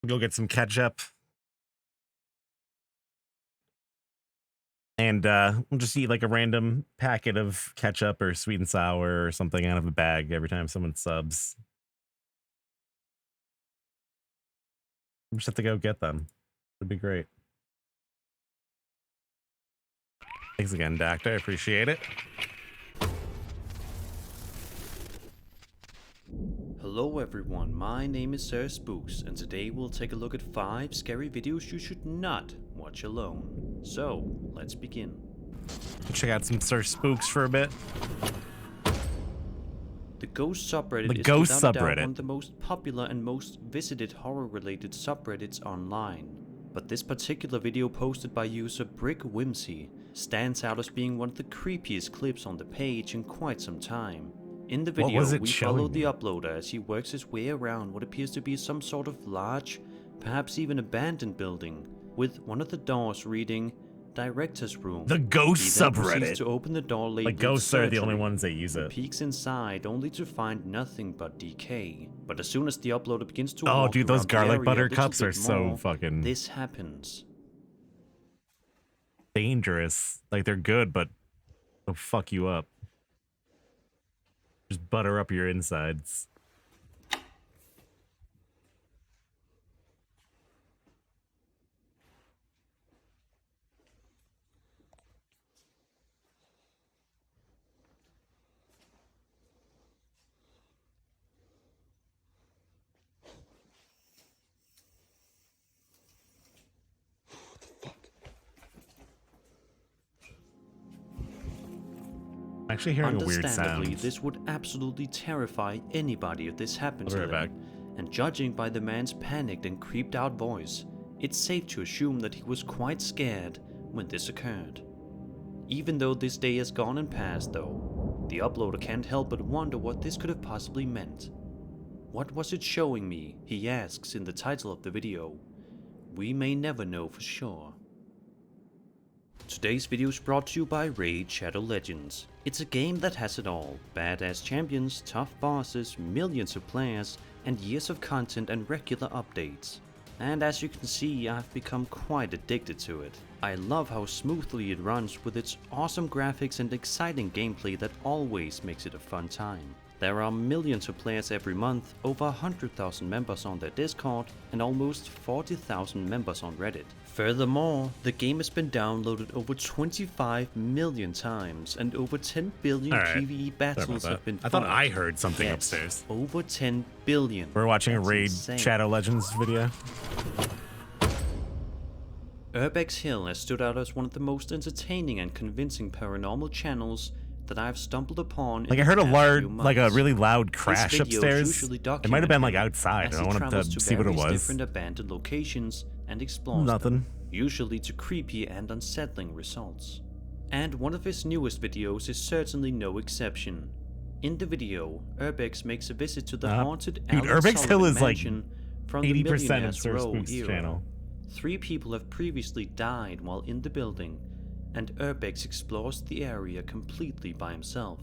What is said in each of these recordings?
Go get some ketchup. And we'll just eat like a random packet of ketchup or sweet and sour or something out of a bag every time someone subs. We just have to go get them. It'd be great. Thanks again, Doctor. I appreciate it. Hello everyone, my name is Sir Spooks, and today we'll take a look at 5 scary videos you should not watch alone. So, let's begin. Check out some Sir Spooks for a bit. The Ghost subreddit The is Ghost without a doubt subreddit. one of the most popular and most visited horror-related subreddits online. But this particular video posted by user Brick Whimsy stands out as being one of the creepiest clips on the page in quite some time. In the video, we follow the uploader as he works his way around what appears to be some sort of large, perhaps even abandoned building, with one of the doors reading Director's Room. The Ghost He then subreddit. proceeds to open the door labeled Like ghosts are the only Surgery. ones that use it. Peeks inside only to find nothing but decay. But as soon as the uploader begins to Oh, walk dude, those around the garlic area a butter little cups bit are so more, fucking this happens. dangerous. Like they're good, but they'll fuck you up. Just butter up your insides. I'm actually hearing a weird Understandably, sound. this would absolutely terrify anybody if this happened to I'll be right them. And judging by the man's panicked and creeped out voice, it's safe to assume that he was quite scared when this occurred. Even though this day has gone and passed though, the uploader can't help but wonder what this could have possibly meant. What was it showing me, he asks in the title of the video. We may never know for sure. Today's video is brought to you by Raid Shadow Legends. It's a game that has it all: badass champions, tough bosses, millions of players, and years of content and regular updates. And as you can see, I've become quite addicted to it. I love how smoothly it runs with its awesome graphics and exciting gameplay that always makes it a fun time. There are millions of players every month, over 100,000 members on their Discord, and almost 40,000 members on Reddit. Furthermore, the game has been downloaded over 25 million times, and over 10 billion PvE battles have been fought. I thought I heard something Yes, upstairs. over 10 billion. We're watching a That's Raid insane. Shadow Legends video. Urbex Hill has stood out as one of the most entertaining and convincing paranormal channels that I've stumbled upon. Like I heard a really loud crash upstairs. It might have been like outside. I wanted to see what it was. Different abandoned locations and explores Nothing. them, usually to creepy and unsettling results. And one of his newest videos is certainly no exception. In the video, Urbex makes a visit to the haunted dude, Alan Urbex Hill Sullivan is like mansion from the 80% of Millionaire's Sir Row Spook's era. channel. 3 people have previously died while in the building, and Urbex explores the area completely by himself.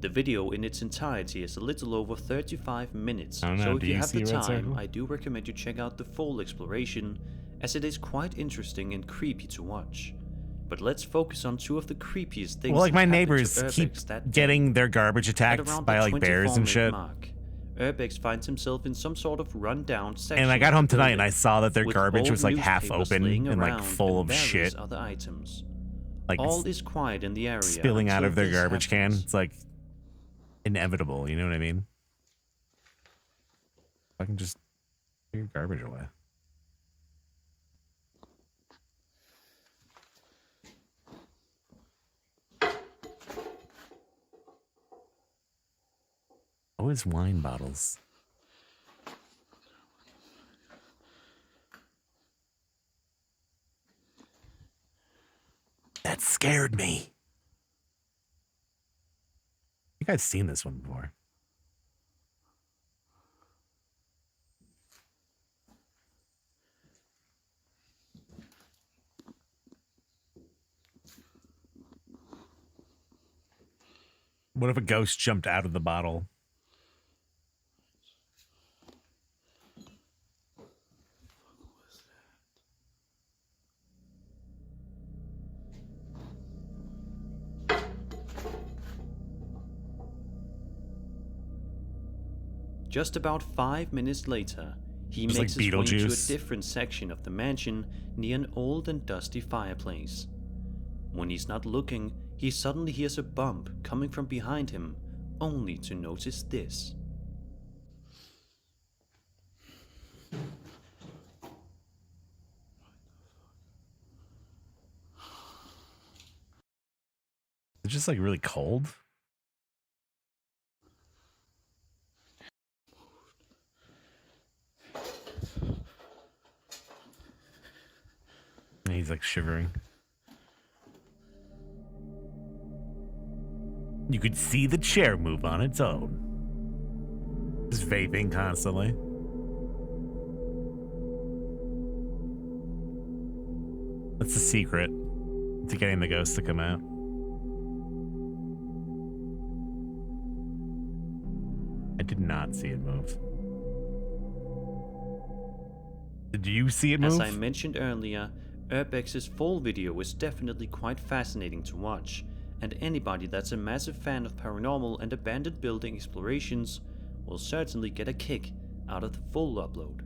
The video in its entirety is a little over 35 minutes, so if you have the time, I do recommend you check out the full exploration, as it is quite interesting and creepy to watch. But let's focus on 2 of the creepiest things. Well, like my that happened to neighbors keep Urbex that getting day. their garbage At attacked around by the like bears and 24-minute shit. mark, Urbex finds himself in some sort of rundown section. And I got home tonight and I saw that their with garbage old was like half newspapers open laying and like around full of various shit. Other items. Like All is quiet in the area spilling out until of their this garbage can. happens. It's like inevitable, you know what I mean? I can just put your garbage away. Always wine bottles. That scared me. I think I've seen this one before. What if a ghost jumped out of the bottle? Just about 5 minutes later, he Just makes like his way into a Beetlejuice. different section of the mansion near an old and dusty fireplace. When he's not looking, he suddenly hears a bump coming from behind him, only to notice this. It's just like really cold. And he's like shivering. You could see the chair move on its own. Just vaping constantly. That's the secret to getting the ghost to come out. I did not see it move. Did you see it move? As I mentioned earlier, Urbex's full video is definitely quite fascinating to watch, and anybody that's a massive fan of paranormal and abandoned building explorations will certainly get a kick out of the full upload.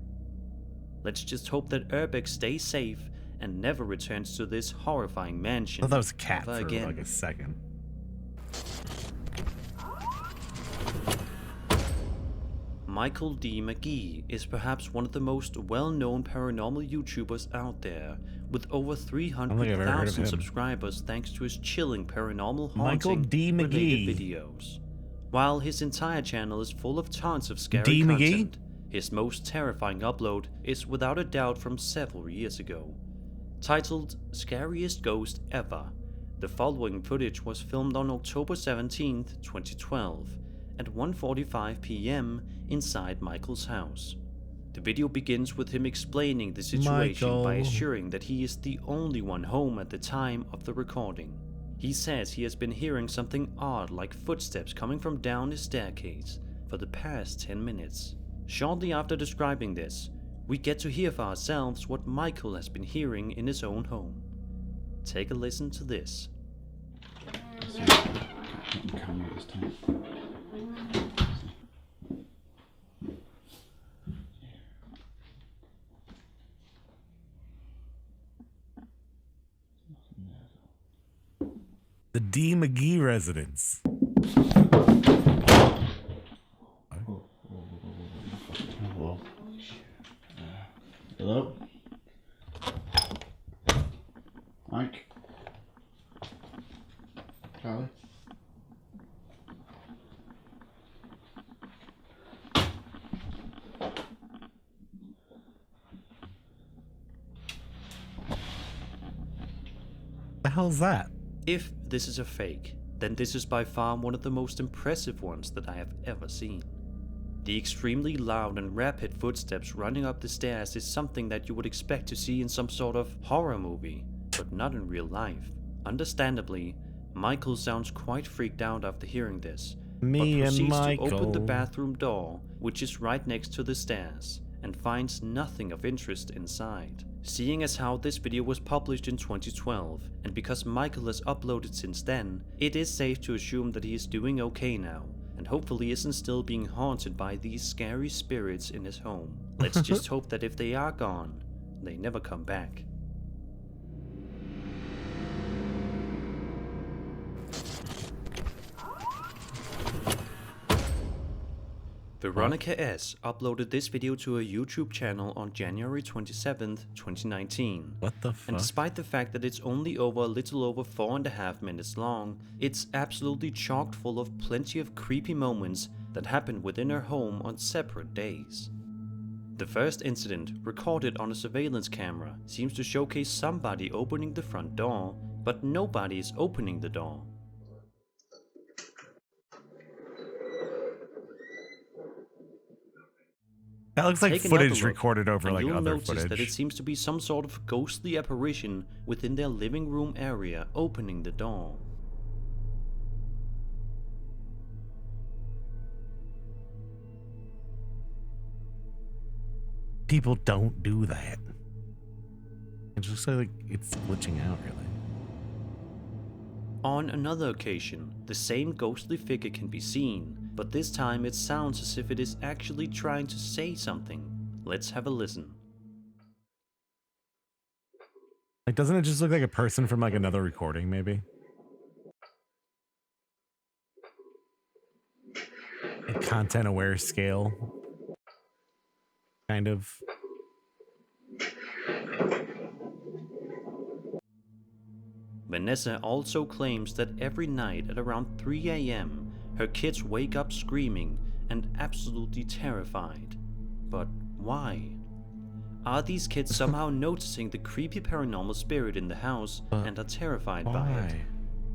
Let's just hope that Urbex stays safe and never returns to this horrifying mansion I thought that was a cat ever for again. like a second. Michael D. McGee is perhaps one of the most well-known paranormal YouTubers out there, with over I've ever heard of 300,000 him. subscribers thanks to his chilling paranormal Michael haunting D. related McGee. videos. While his entire channel is full of tons of scary D. McGee? content, his most terrifying upload is without a doubt from several years ago. Titled Scariest Ghost Ever, the following footage was filmed on October 17th, 2012, at 1:45 p.m. inside Michael's house. The video begins with him explaining the situation by Michael. assuring that he is the only one home at the time of the recording. He says he has been hearing something odd like footsteps coming from down his staircase for the past 10 minutes. Shortly after describing this, we get to hear for ourselves what Michael has been hearing in his own home. Take a listen to this. See if I can camera this time. The D. McGee residence. Hello. Hello. Mike. Charlie. The hell's that? If this is a fake, then this is by far one of the most impressive ones that I have ever seen. The extremely loud and rapid footsteps running up the stairs is something that you would expect to see in some sort of horror movie, but not in real life. Understandably, Michael sounds quite freaked out after hearing this, Me but and proceeds to open the Michael. bathroom door, which is right next to the stairs, and finds nothing of interest inside. Seeing as how this video was published in 2012, and because Michael has uploaded since then, it is safe to assume that he is doing okay now, and hopefully isn't still being haunted by these scary spirits in his home. Let's just hope that if they are gone, they never come back. Veronica S. uploaded this video to her YouTube channel on January 27th, 2019. What the And fuck? despite the fact that it's only over a little over 4.5 minutes long, it's absolutely chock full of plenty of creepy moments that happen within her home on separate days. The first incident, recorded on a surveillance camera, seems to showcase somebody opening the front door, but nobody is opening the door. That looks like Take another footage look, recorded over and like you'll other notice that it footage. seems to be some sort of ghostly apparition within their living room area opening the door. People don't do that. It just looks like it's glitching out, really. On another occasion, the same ghostly figure can be seen, but this time it sounds as if it is actually trying to say something. Let's have a listen. Like, doesn't it just look like a person from like another recording, maybe? Like content aware scale. Kind of. Vanessa also claims that every night at around 3 a.m. her kids wake up screaming and absolutely terrified. But why? Are these kids somehow noticing the creepy paranormal spirit in the house and are terrified by it?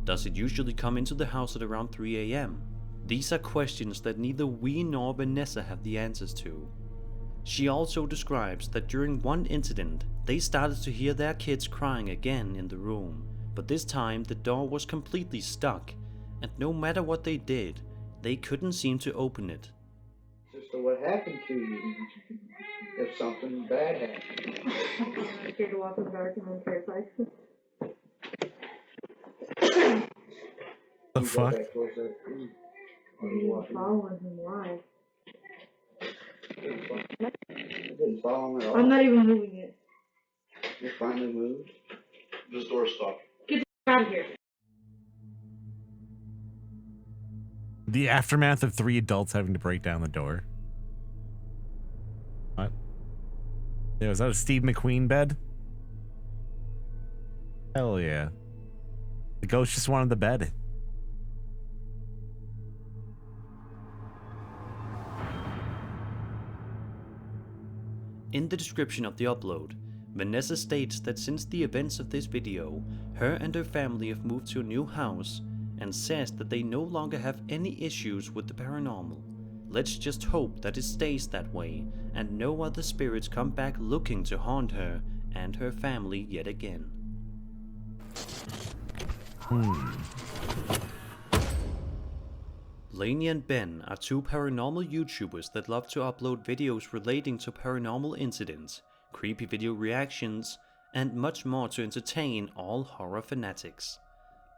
Does it usually come into the house at around 3 a.m.? These are questions that neither we nor Vanessa have the answers to. She also describes that during one incident, they started to hear their kids crying again in the room, but this time the door was completely stuck, and no matter what they did, they couldn't seem to open it. So what happened to you if something bad happened? I'm scared to walk in the dark and I'm terrified. The You go fuck? back towards that tree. I'm following him. Why? It didn't follow him at all. I'm not even moving it. It finally moved. This door's stuck. Get the out of here. The aftermath of 3 adults having to break down the door. What? Yeah, was that a Steve McQueen bed? Hell yeah. The ghost just wanted the bed. In the description of the upload, Vanessa states that since the events of this video, her and her family have moved to a new house and says that they no longer have any issues with the paranormal. Let's just hope that it stays that way and no other spirits come back looking to haunt her and her family yet again. Lainey and Ben are 2 paranormal YouTubers that love to upload videos relating to paranormal incidents, creepy video reactions, and much more to entertain all horror fanatics.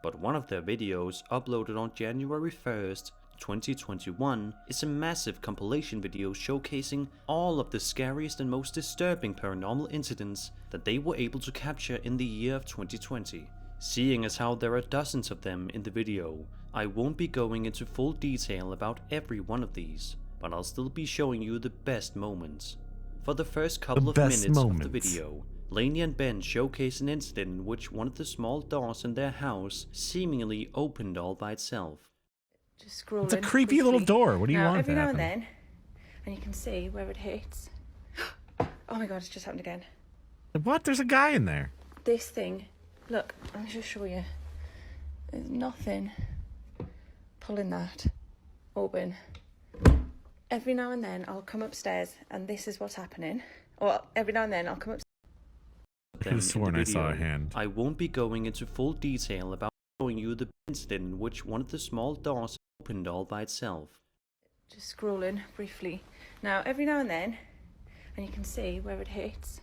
But one of their videos, uploaded on January 1st, 2021, is a massive compilation video showcasing all of the scariest and most disturbing paranormal incidents that they were able to capture in the year of 2020. Seeing as how there are dozens of them in the video, I won't be going into full detail about every one of these, but I'll still be showing you the best moments. For the first couple of minutes of the video, Lainey and Ben showcase an incident in which one of the small doors in their house seemingly opened all by itself. Just scrolling. It's a creepy little door. What do you want every to now happen? and then, and you can see where it hits. Oh my god, it's just happened again. What? There's a guy in there. This thing. Look, I'll just show you. There's nothing pulling that open. Every now and then I'll come upstairs and this is what's happening. Or every now and then I'll come upstairs. I could have sworn I saw a hand. I won't be going into full detail about showing you the incident in which one of the small doors opened all by itself. Just scrolling briefly. Now, every now and then, and you can see where it hits.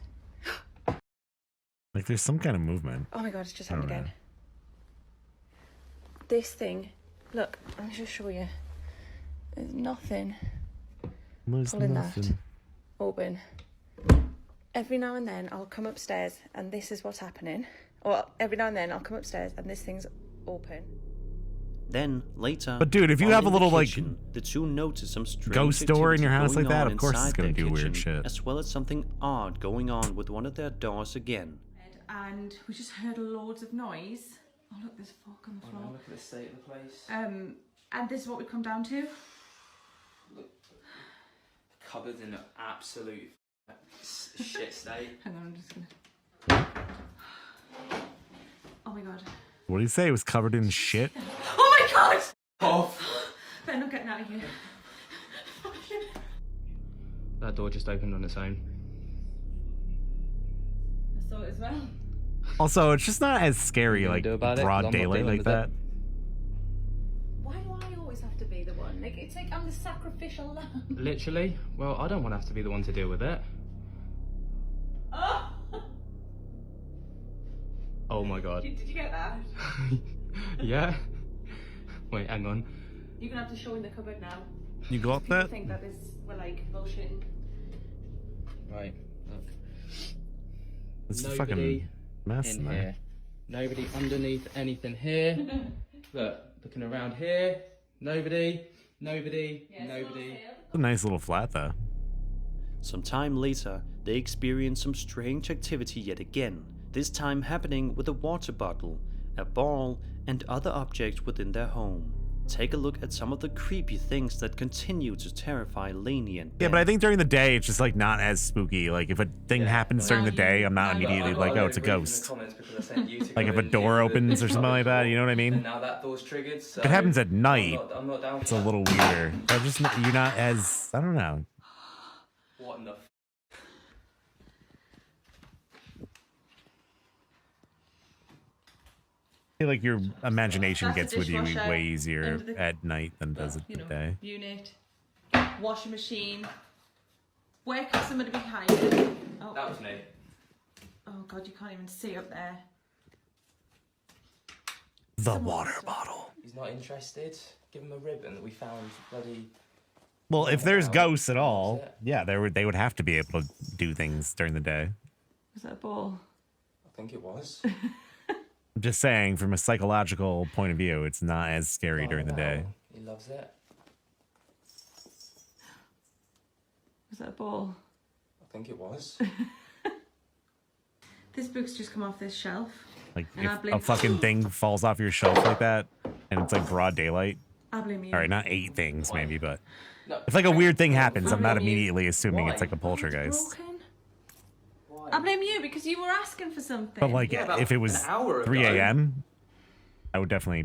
Like there's some kind of movement. Oh my god, it's just happened Oh, yeah. again. This thing. Look, I'll just show you. There's nothing There's pulling nothing. that open. Every now and then I'll come upstairs and this is what's happening. Or every now and then I'll come upstairs and this thing's open. Then later, But dude, if you while have a in the little, like, kitchen, the 2 notice some strange ghost door in your activity house like going that, on of course it's inside gonna their do weird kitchen, shit. as well as something odd going on with one of their doors again. And we just heard loads of noise. Oh look, there's a fork on the floor. Look at the state of the place. And this is what we come down to. Look, cupboards in an absolute shit state. Hang on, I'm just gonna. Oh my god. What did he say? It was covered in shit? Oh my god! Oh! Ben, I'm getting out of here. That door just opened on its own. I saw it as well. Also, it's just not as scary, like do about it? 'Cause I'm broad not daylight dealing like with that. it. Why do I always have to be the one? Like, it's like I'm the sacrificial lamb. Literally? Well, I don't want to have to be the one to deal with it. Oh! Oh my god. Did you get that? Yeah? Wait, hang on. You're gonna have to show in the cupboard now. You got People that? think that we're like bullshitting. Right, look. It's a Nobody fucking mess in in there. here. Nobody underneath anything here. Look, looking around here. Nobody, nobody, nobody. It's a nice little flat though. Some time later, they experience some strange activity yet again, this time happening with a water bottle, a ball, and other objects within their home. Take a look at some of the creepy things that continue to terrify Lainey and Ben. Yeah, but I think during the day it's just like not as spooky. Like if a thing happens during the day, I'm not Now you- immediately like, oh, it's a ghost. Like if a Like door opens or something like that, you know what I mean? And now that door's triggered, so If it happens at night, I'm not down it's for a that. little weirder. But just you're not as, I don't know. What in the I feel like your imagination That's gets the with you dishwasher way easier and the- at night than does it You know, day. unit, washing machine. Where could somebody be hiding? Oh. That was me. Oh god, you can't even see up there. The water bottle. He's not interested. Give him a ribbon that we found bloody. Well, if there's Wow. ghosts at all, That's it. yeah, they would have to be able to do things during the day. Was that a ball? I think it was. I'm just saying, from a psychological point of view, it's not as scary during the day. He loves it. Was that a ball? I think it was. This book's just come off this shelf. Like And I if a blink. fucking thing falls off your shelf like that, and it's like broad daylight. I blame you. All right, not 8 things maybe, but No. if like a weird thing happens, I'm not blame you. immediately assuming Why? it's like a It's poltergeist. broken. Why? I blame you because you were asking for something. But like, Yeah, about if it was an hour 3 ago. a.m., I would definitely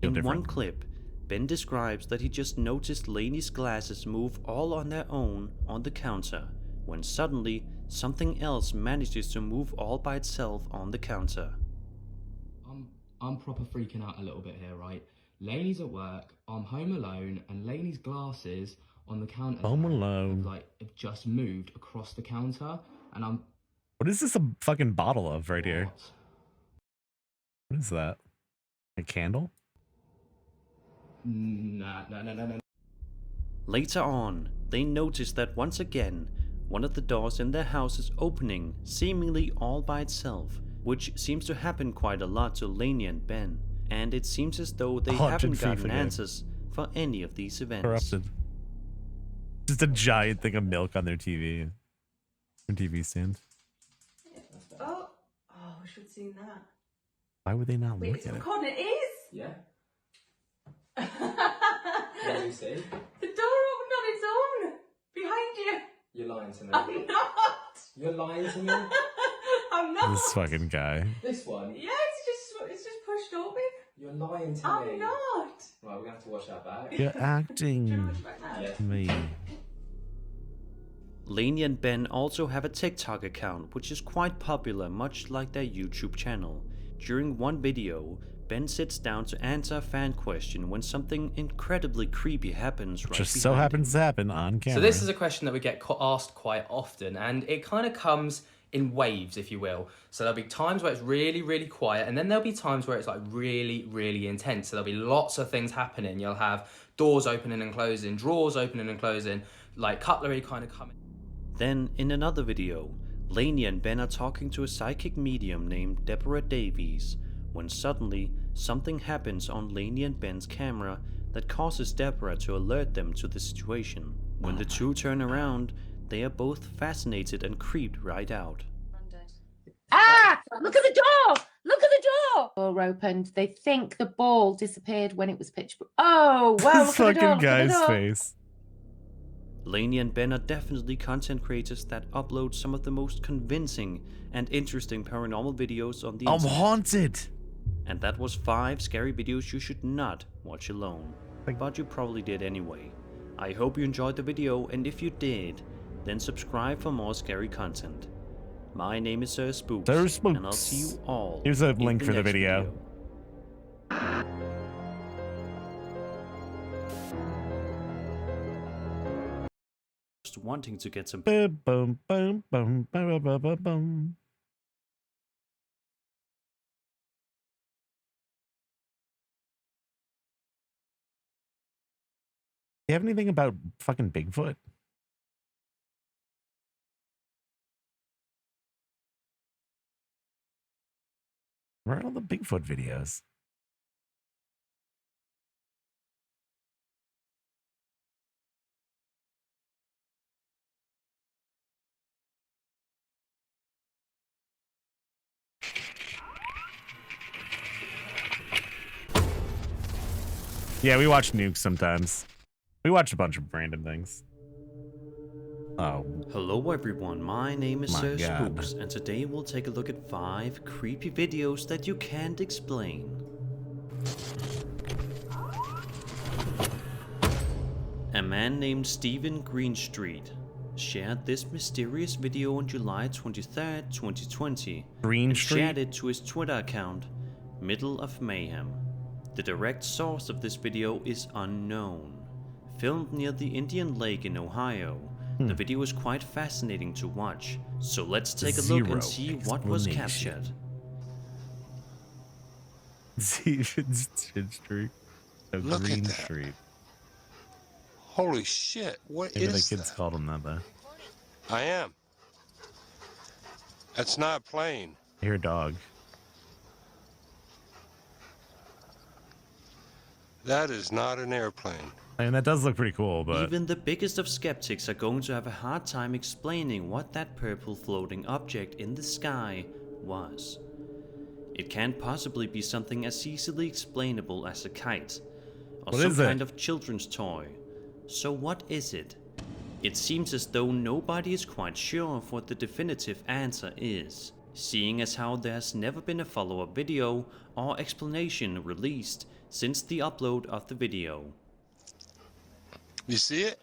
feel In one different. clip, Ben describes that he just noticed Lainey's glasses move all on their own on the counter, when suddenly something else manages to move all by itself on the counter. I'm proper freaking out a little bit here, right? Lainey's at work, I'm home alone, and Lainey's glasses on the counter Home now alone. have just moved across the counter, and I'm What is this a fucking bottle of right here? what? What is that? A candle? Nah. Later on, they notice that once again, one of the doors in their house is opening, seemingly all by itself, which seems to happen quite a lot to Lainey and Ben, and it seems as though they Haunted haven't gotten FIFA game. answers for any of these events. Corrupted. Just a giant thing of milk on their TV. Their TV stand. Oh, we should have seen that. Why would they not Wait, look it's at it? recording. It is. Yeah. The What did you see? door opened on its own behind you. You're lying to me. I'm not. You're lying to me. I'm not. This fucking guy. This one. Yeah, it's just pushed open. You're lying to me. I'm not. Right, we're gonna have to watch that back. You're Do you wanna acting watch it back now? Yeah. me. Lainey and Ben also have a TikTok account which is quite popular, much like their YouTube channel. During one video, Ben sits down to answer a fan question when something incredibly creepy happens right Just so behind happens to happen on camera. So this is a question that we get asked quite often, and it kind of comes in waves, if you will. So there'll be times where it's really, really quiet, and then there'll be times where it's like really, really intense. So there'll be lots of things happening. You'll have doors opening and closing, drawers opening and closing, like cutlery kind of coming. Then, in another video, Lainey and Ben are talking to a psychic medium named Deborah Davies, when suddenly something happens on Lainey and Ben's camera that causes Deborah to alert them to the situation. When the two turn around, they are both fascinated and creeped right out. Ah! Look at the door! Look at the door! Door opened. They think the ball disappeared when it was pitch black. Oh, wow! This Look at the door! fucking Look at the guy's door. face. Lainey and Ben are definitely content creators that upload some of the most convincing and interesting paranormal videos on the I'm internet. haunted. And that was 5 scary videos you should not watch alone. But you probably did anyway. I hope you enjoyed the video, and if you did, then subscribe for more scary content. My name is Sir Spooks, Sir and I'll Spooks. see you all Here's a in link for the next video. Just wanting to get some Boom, boom, boom, boom, boom, boom, boom, boom. you have anything about fucking Bigfoot? Where are all the Bigfoot videos? Yeah, we watch nukes sometimes. We watch a bunch of random things. Oh. Hello everyone, my name is My Sir God. Spooks, and today we'll take a look at 5 creepy videos that you can't explain. A man named Stephen Greenstreet shared this mysterious video on July 23rd, 2020, and shared it to his Twitter account, Middle of Mayhem. The direct source of this video is unknown. Filmed near the Indian Lake in Ohio, the video is quite fascinating to watch, so let's take a look and see what was captured. Stephen's Street. Look Green at that. Street. Holy shit, what Maybe is the kids that? called him that though. I am. That's not a plane. I hear a dog. That is not an airplane. I mean, that does look pretty cool, but Even the biggest of skeptics are going to have a hard time explaining what that purple floating object in the sky was. It can't possibly be something as easily explainable as a kite, or What some is it? kind of children's toy. So what is it? It seems as though nobody is quite sure of what the definitive answer is, seeing as how there's never been a follow-up video or explanation released since the upload of the video. You see it?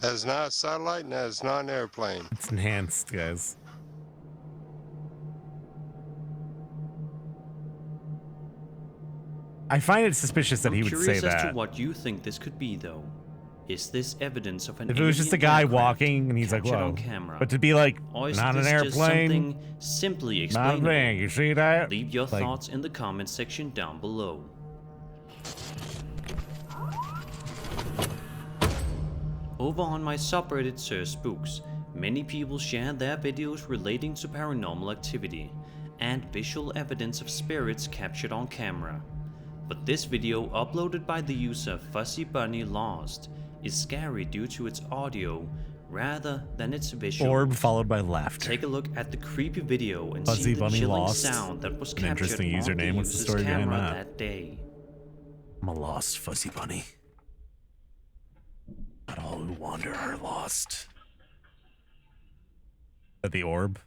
That is not a satellite and that is not an airplane. it's enhanced, guys. I find it suspicious that I'm he would say curious as to that. what you think this could be, though. Is this evidence of an If it was just a alien guy aircraft walking and he's like, captured whoa. on camera? But to be like, Or is not an this just airplane, something simply not a explainable? thing. You see that? Leave your Like- thoughts in the comment section down below. Over on my subreddit Sir Spooks, many people share their videos relating to paranormal activity and visual evidence of spirits captured on camera. But this video, uploaded by the user Fuzzy Bunny Lost, is scary due to its audio rather than its visual. Orb followed by laughter. Take a look at the creepy video and Fuzzy see the Bunny chilling Lost. sound that was An captured interesting on username. the What's the user's story behind camera that? day. I'm a lost fuzzy bunny. Not all who wander are lost. At the orb.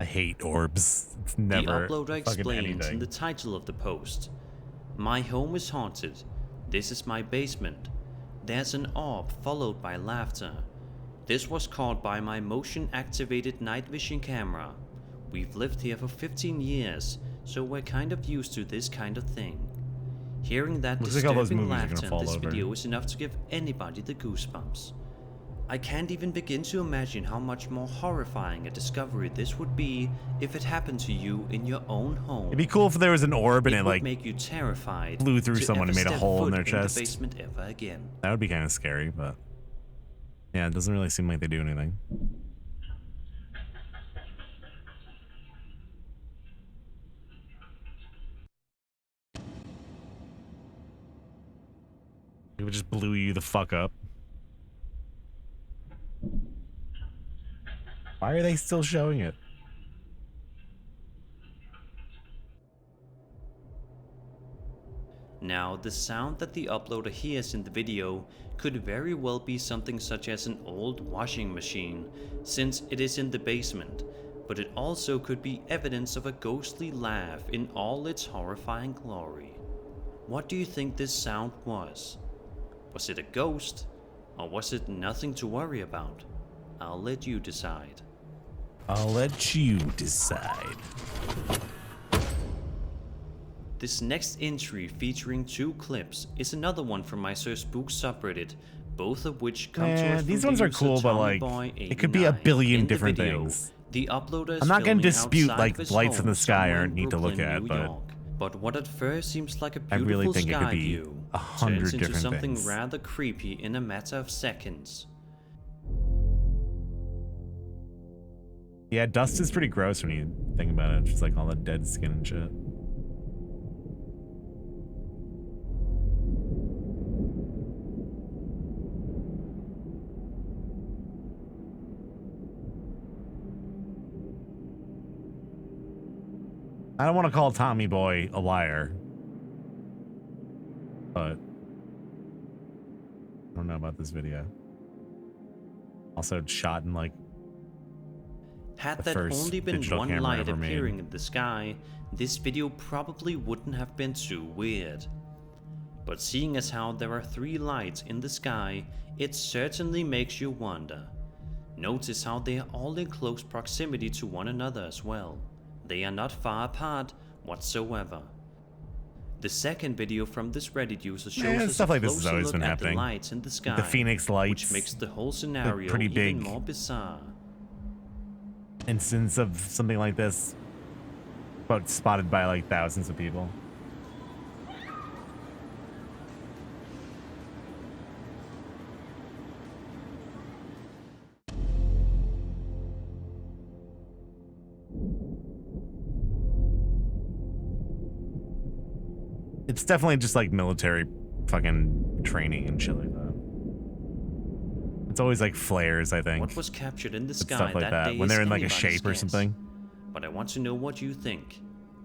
I hate orbs. It's never The uploader fucking explains anything. in the title of the post, "My home is haunted. This is my basement. There's an orb followed by laughter. This was caught by my motion-activated night vision camera. We've lived here for 15 years, so we're kind of used to this kind of thing." Hearing that Looks like all those disturbing movies are gonna laughter in fall this over. video is enough to give anybody the goosebumps. I can't even begin to imagine how much more horrifying a discovery this would be if it happened to you in your own home. It'd be cool if there was an orb and it would like make you terrified blew through to someone and ever made a step hole in foot their chest. the basement ever again. That would be kind of scary, but yeah, it doesn't really seem like they do anything. It would just blew you the fuck up. Why are they still showing it? Now, the sound that the uploader hears in the video could very well be something such as an old washing machine, since it is in the basement, but it also could be evidence of a ghostly laugh in all its horrifying glory. What do you think this sound was? Was it a ghost, or was it nothing to worry about? I'll let you decide. I'll let you decide. This next entry featuring 2 clips is another one from my Sir Spook subreddit, both of which come to us from these the ones are user cool, but like, it could be a TommyBoy89. billion In the different video, things. the uploader is I'm not gonna filming dispute outside like of his lights in home the sky somewhere aren't in neat to look Brooklyn, at, New but York. But what at first seems like a I really beautiful think it could sky be view 100 turns into different something things. rather creepy in a matter of seconds. Yeah, dust is pretty gross when you think about it. Just like all the dead skin and shit. I don't want to call Tommy Boy a liar, but I don't know about this video. Also shot in like Had the that first only been digital one camera light ever made. appearing in the sky, this video probably wouldn't have been too weird. But seeing as how there are 3 lights in the sky, it certainly makes you wonder. Notice how they are all in close proximity to one another as well. They are not far apart whatsoever. The second video from this Reddit user shows us stuff a like this has closer always look been at happening. the lights in the sky, The Phoenix lights, which makes the whole scenario pretty even big more bizarre. instance of something like this, but spotted by like thousands of people. It's definitely just like military fucking training and shit like that. It's always like flares, I think. What was captured in the and sky stuff like that day when is they're in like a anybody's shape or guess. something. But I want to know what you think.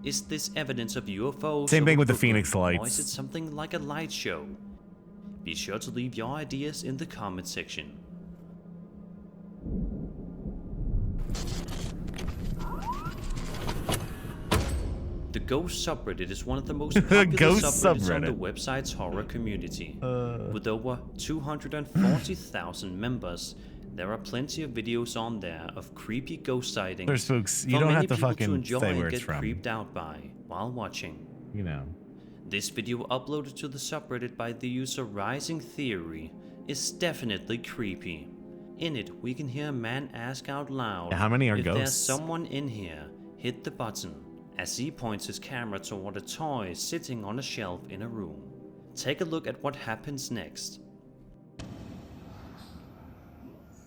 Is this evidence of UFOs? Same thing over with the Brooklyn, Phoenix Or lights. is it something like a light show? Be sure to leave your ideas in the comment section. The Ghost subreddit is one of the most popular Ghost subreddits on the subreddit. website's horror community. With over 240,000 members, there are plenty of videos on there of creepy ghost sightings. There's spooks. You for don't many have to people fucking enjoy say and where it's get from. creeped out by while watching. You know. This video uploaded to the subreddit by the user Rising Theory is definitely creepy. In it, we can hear a man ask out loud, Yeah, how many are if there's ghosts? someone in here, hit the button, as he points his camera toward a toy sitting on a shelf in a room. Take a look at what happens next.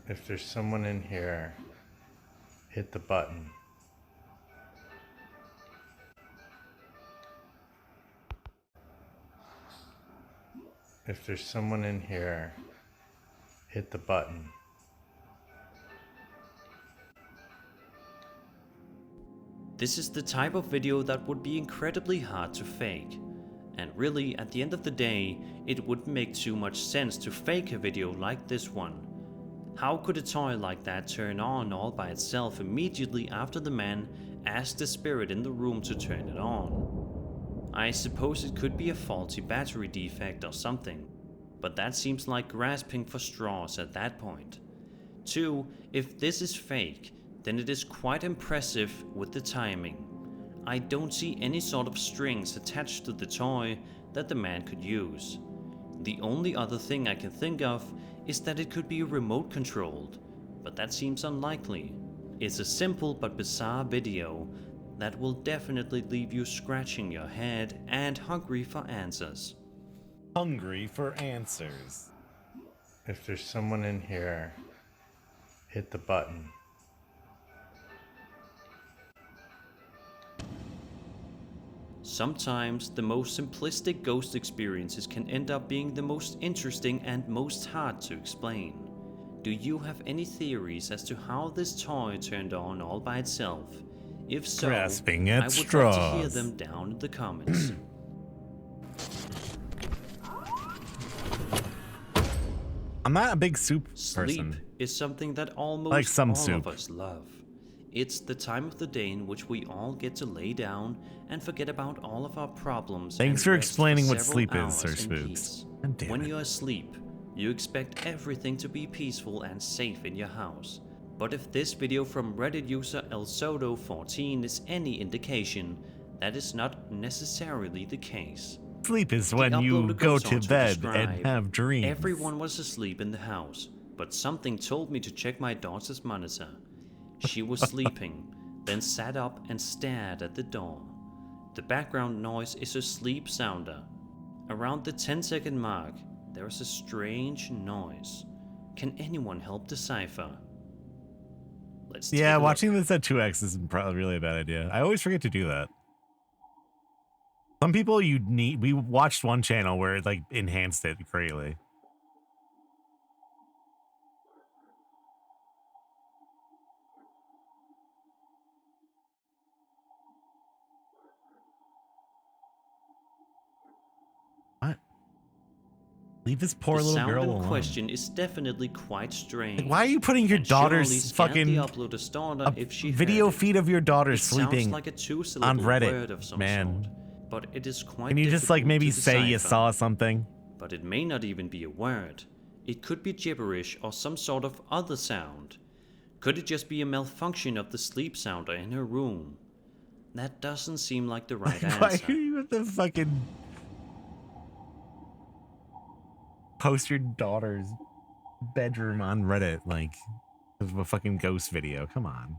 If there's someone in here, hit the button. If there's someone in here, hit the button. This is the type of video that would be incredibly hard to fake. And really, at the end of the day, it wouldn't make too much sense to fake a video like this one. How could a toy like that turn on all by itself immediately after the man asked the spirit in the room to turn it on? I suppose it could be a faulty battery defect or something, but that seems like grasping for straws at that point. 2. If this is fake, then it is quite impressive with the timing. I don't see any sort of strings attached to the toy that the man could use. The only other thing I can think of is that it could be remote controlled, but that seems unlikely. It's a simple but bizarre video that will definitely leave you scratching your head and hungry for answers. Hungry for answers. If there's someone in here, hit the button. Sometimes the most simplistic ghost experiences can end up being the most interesting and most hard to explain. Do you have any theories as to how this toy turned on all by itself? If so, Grasping at I would love to hear straws. them down in the comments. I'm not a big soup Sleep person. is something that almost Like some all soup. of us love. It's the time of the day in which we all get to lay down and forget about all of our problems. Thanks and for rest explaining what several sleep is, hours Sir in Spooks. peace. God damn When it. you're asleep, you expect everything to be peaceful and safe in your house. But if this video from Reddit user ElSoto14 is any indication, that is not necessarily the case. Sleep is The when you uploader go goes to on bed describe, and have dreams. Everyone was asleep in the house, but something told me to check my daughter's monitor. She was sleeping, then sat up and stared at the door. The background noise is a sleep sounder. Around the 10-second mark, there is a strange noise. Can anyone help decipher? Let's take Yeah, a look. watching this at 2x is probably really a bad idea. I always forget to do that. Some people we watched one channel where it like enhanced it greatly. What? Leave this poor The little sound girl in alone. question is definitely quite strange. Like, why are you putting your And surely daughter's scan fucking the uploader's daughter if she video heard it. feed of your daughter It sleeping sounds like a two-syllable on Reddit, word of some man? sort, but it is quite Can you just like difficult maybe to say you decipher. saw something? But it may not even be a word. It could be gibberish or some sort of other sound. Could it just be a malfunction of the sleep sounder in her room? That doesn't seem like the right Why answer. are you at the fucking post your daughter's bedroom on Reddit like of a fucking ghost video? Come on.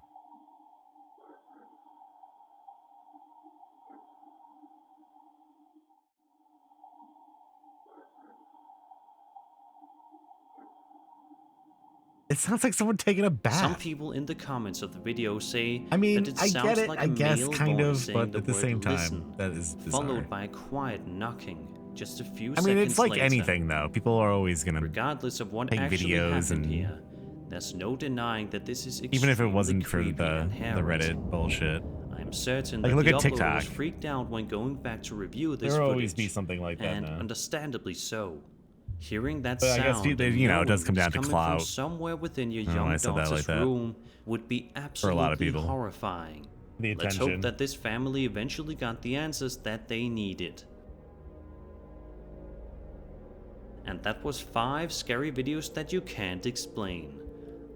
It sounds like someone taking a bath. Some people in the comments of the video say I mean, that it I sounds get it, like I a guess, male kind voice of, saying but the at the word same time, listen, that is bizarre. followed by a quiet knocking just a few I seconds mean, it's like later. anything, though. People are always gonna Regardless of what take actually videos happened and here, there's no denying that this is even if it extremely wasn't for creepy the and harrowing. Reddit bullshit. I'm certain Like, that look the at uploader TikTok. was freaked out when going back to review this There will footage, always be something like that and now. understandably so. Hearing that But I guess, sound, and you know, it does knowing come down it's to coming clout. from somewhere within your I don't know why I young said that like daughter's that. room would be For a absolutely lot of people. horrifying. The Let's attention. hope that this family eventually got the answers that they needed. And that was 5 scary videos that you can't explain.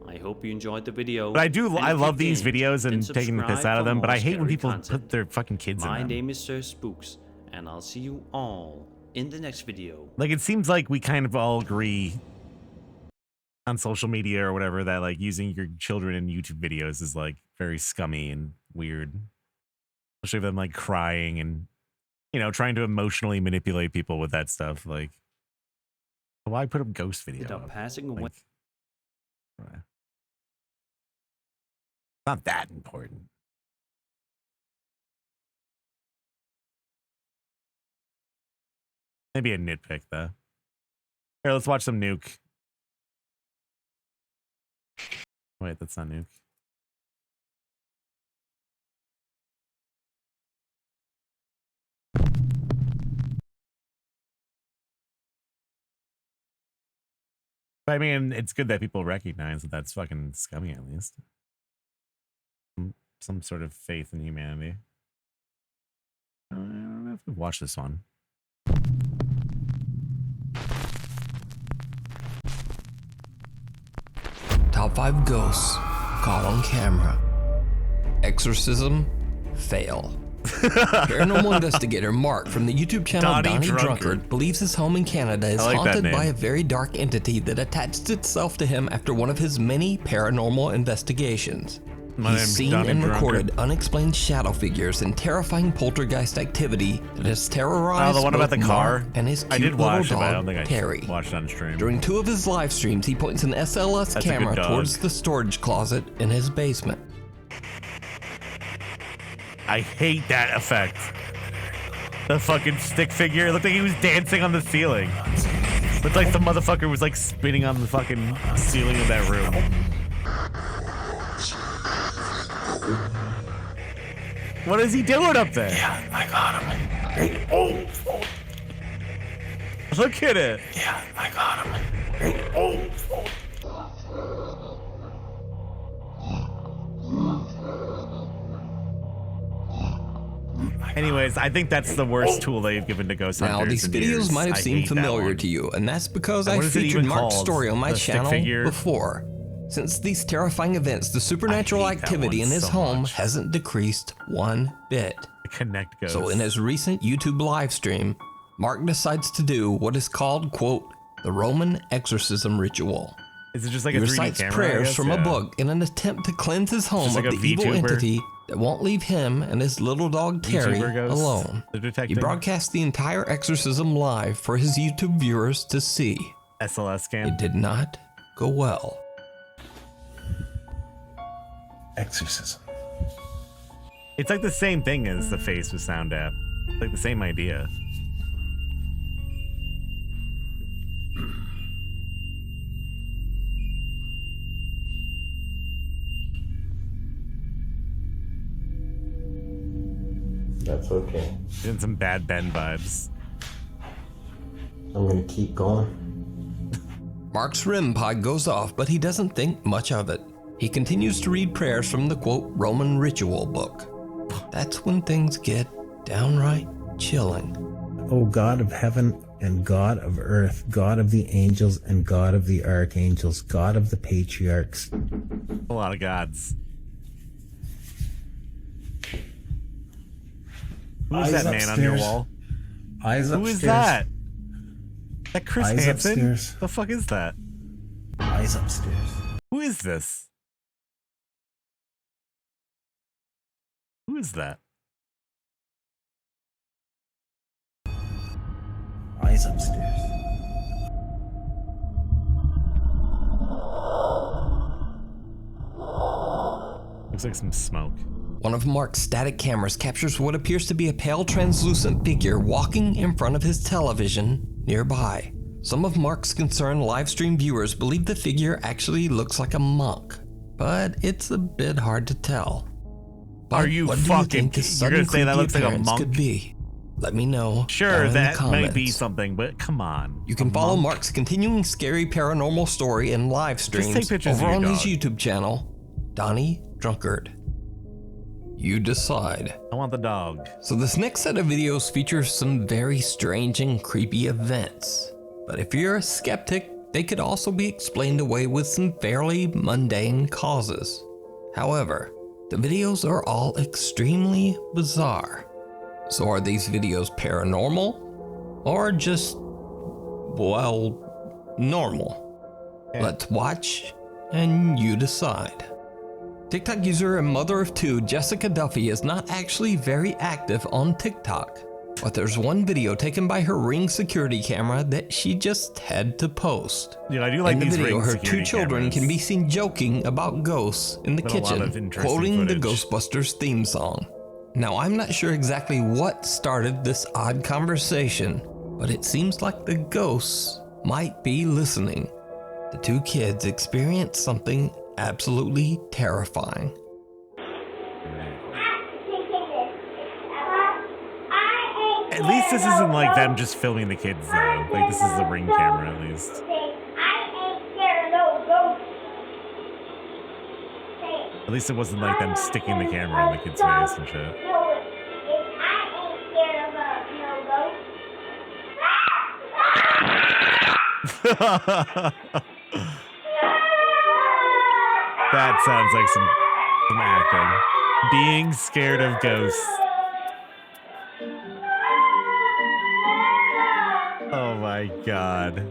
I hope you enjoyed the video. But I and I if you love these did, videos then and taking the piss subscribe out of for them, but more I hate when scary people content. put their fucking kids in My them. name is Sir Spooks, and I'll see you all in the next video. Like, it seems like we kind of all agree on social media or whatever that like using your children in YouTube videos is like very scummy and weird. Especially them like crying and, you know, trying to emotionally manipulate people with that stuff. Like, why put a ghost video Ended up up? passing away. Like, not that important. Maybe a nitpick though. Here, let's watch some Nuke. Wait, that's not Nuke. But I mean, it's good that people recognize that that's fucking scummy at least. Some sort of faith in humanity. I don't know if we've watched this one. Top 5 ghosts caught on camera. Exorcism, fail. Paranormal investigator Mark from the YouTube channel Donnie Drunkard believes his home in Canada is haunted by a very dark entity that attached itself to him after one of his many paranormal investigations. He's seen and recorded unexplained shadow figures and terrifying poltergeist activity that has terrorized the one about both the car? Mark and his I cute did watch little it, but I don't dog, think I Terry. watched it on stream. During 2 of his live streams, he points an SLS That's a good camera dog. towards the storage closet in his basement. I hate that effect. The fucking stick figure. It looked like he was dancing on the ceiling. Looked like the motherfucker was like spinning on the fucking ceiling of that room. What is he doing up there? Yeah, I got him. Oh. Look at it. Yeah, I got him. Oh. Anyways, I think that's the worst tool they've given to ghost hunters. Now, these in videos years. might have I seemed hate that familiar one. to you, and that's because And I what is it featured even Mark's called? story on my The stick channel figure? before. Since these terrifying events, the supernatural I hate that activity one in his so home much. hasn't decreased one bit. Connect ghosts. So in his recent YouTube live stream, Mark decides to do what is called, quote, the Roman exorcism ritual. Is it just like He a 3D recites camera? prayers from a book in an attempt to cleanse his home Just of like the a evil VTuber? entity that won't leave him and his little dog Terry VTuber ghosts? alone. They're He detecting broadcast the entire exorcism live for his YouTube viewers to see. SLS scan. It did not go well. Exorcism. It's like the same thing as the face with sound app. It's like the same idea. That's okay. Getting some bad Ben vibes. I'm gonna keep going. Mark's REM pod goes off, but he doesn't think much of it. He continues to read prayers from the, quote, Roman ritual book. That's when things get downright chilling. O God of heaven and God of earth, God of the angels and God of the archangels, God of the patriarchs. A lot of gods. Who's that man on your wall? Eyes upstairs. Who is that? That Chris Eyes Hansen? upstairs. The fuck is that? Eyes upstairs. Who is this? Who is that? Eyes upstairs. Looks like some smoke. One of Mark's static cameras captures what appears to be a pale translucent figure walking in front of his television nearby. Some of Mark's concerned live stream viewers believe the figure actually looks like a monk, but it's a bit hard to tell. But Are you what do fucking think the You're sudden gonna say that creepy looks like a appearance monk? could be? Let me know. Sure, down in the that might be comments. something, but come on. You can A follow monk? Mark's continuing scary paranormal story and live take streams pictures of over your on his dog. YouTube channel, Donnie Drunkard. You decide. I want the dog. So this next set of videos features some very strange and creepy events. But if you're a skeptic, they could also be explained away with some fairly mundane causes. However, the videos are all extremely bizarre. So are these videos paranormal? Or just, well, normal? Yeah. Let's watch and you decide. TikTok user and mother of two Jessica Duffy is not actually very active on TikTok, but there's one video taken by her Ring security camera that she just had to post. Yeah, I do like in the these video, Ring her security two children cameras. can be seen joking about ghosts in the Been a lot of kitchen, interesting quoting the footage. Ghostbusters theme song. Now, I'm not sure exactly what started this odd conversation, but it seems like the ghosts might be listening. The two kids experience something absolutely terrifying. At least this isn't like them just filming the kids though. Like this is the Ring camera at least. At least it wasn't like them sticking the camera in the kid's face and shit. That sounds like some acting. Being scared of ghosts. Oh my god.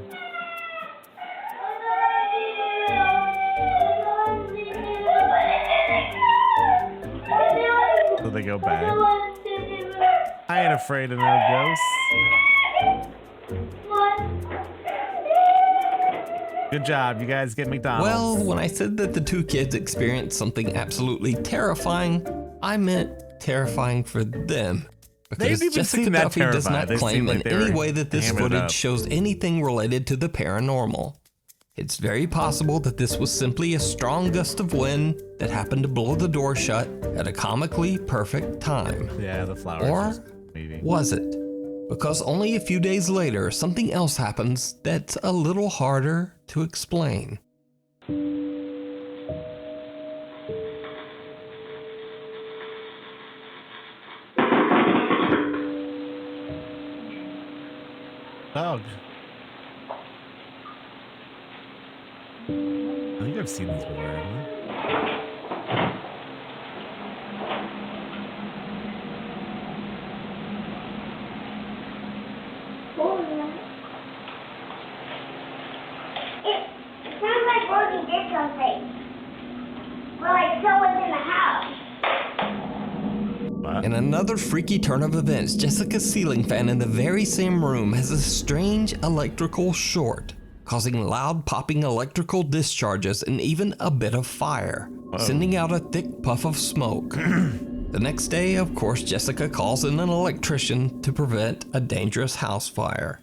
So they go back. I ain't afraid of no ghosts. Good job, you guys get McDonald's. Well, when I said that the two kids experienced something absolutely terrifying, I meant terrifying for them. Because They've even Jessica seen that Duffy does terrified. not They claim seem like in they any were way that this hamming it footage up. shows anything related to the paranormal. It's very possible that this was simply a strong gust of wind that happened to blow the door shut at a comically perfect time. Yeah, the flowers. Or Maybe. was it? Because only a few days later, something else happens that's a little harder to explain. Dog. I think I've seen these before, haven't I? somebody did something. Well, like someone's in the house. In another freaky turn of events, Jessica's ceiling fan in the very same room has a strange electrical short, causing loud popping electrical discharges and even a bit of fire, sending out a thick puff of smoke. The next day, of course, Jessica calls in an electrician to prevent a dangerous house fire.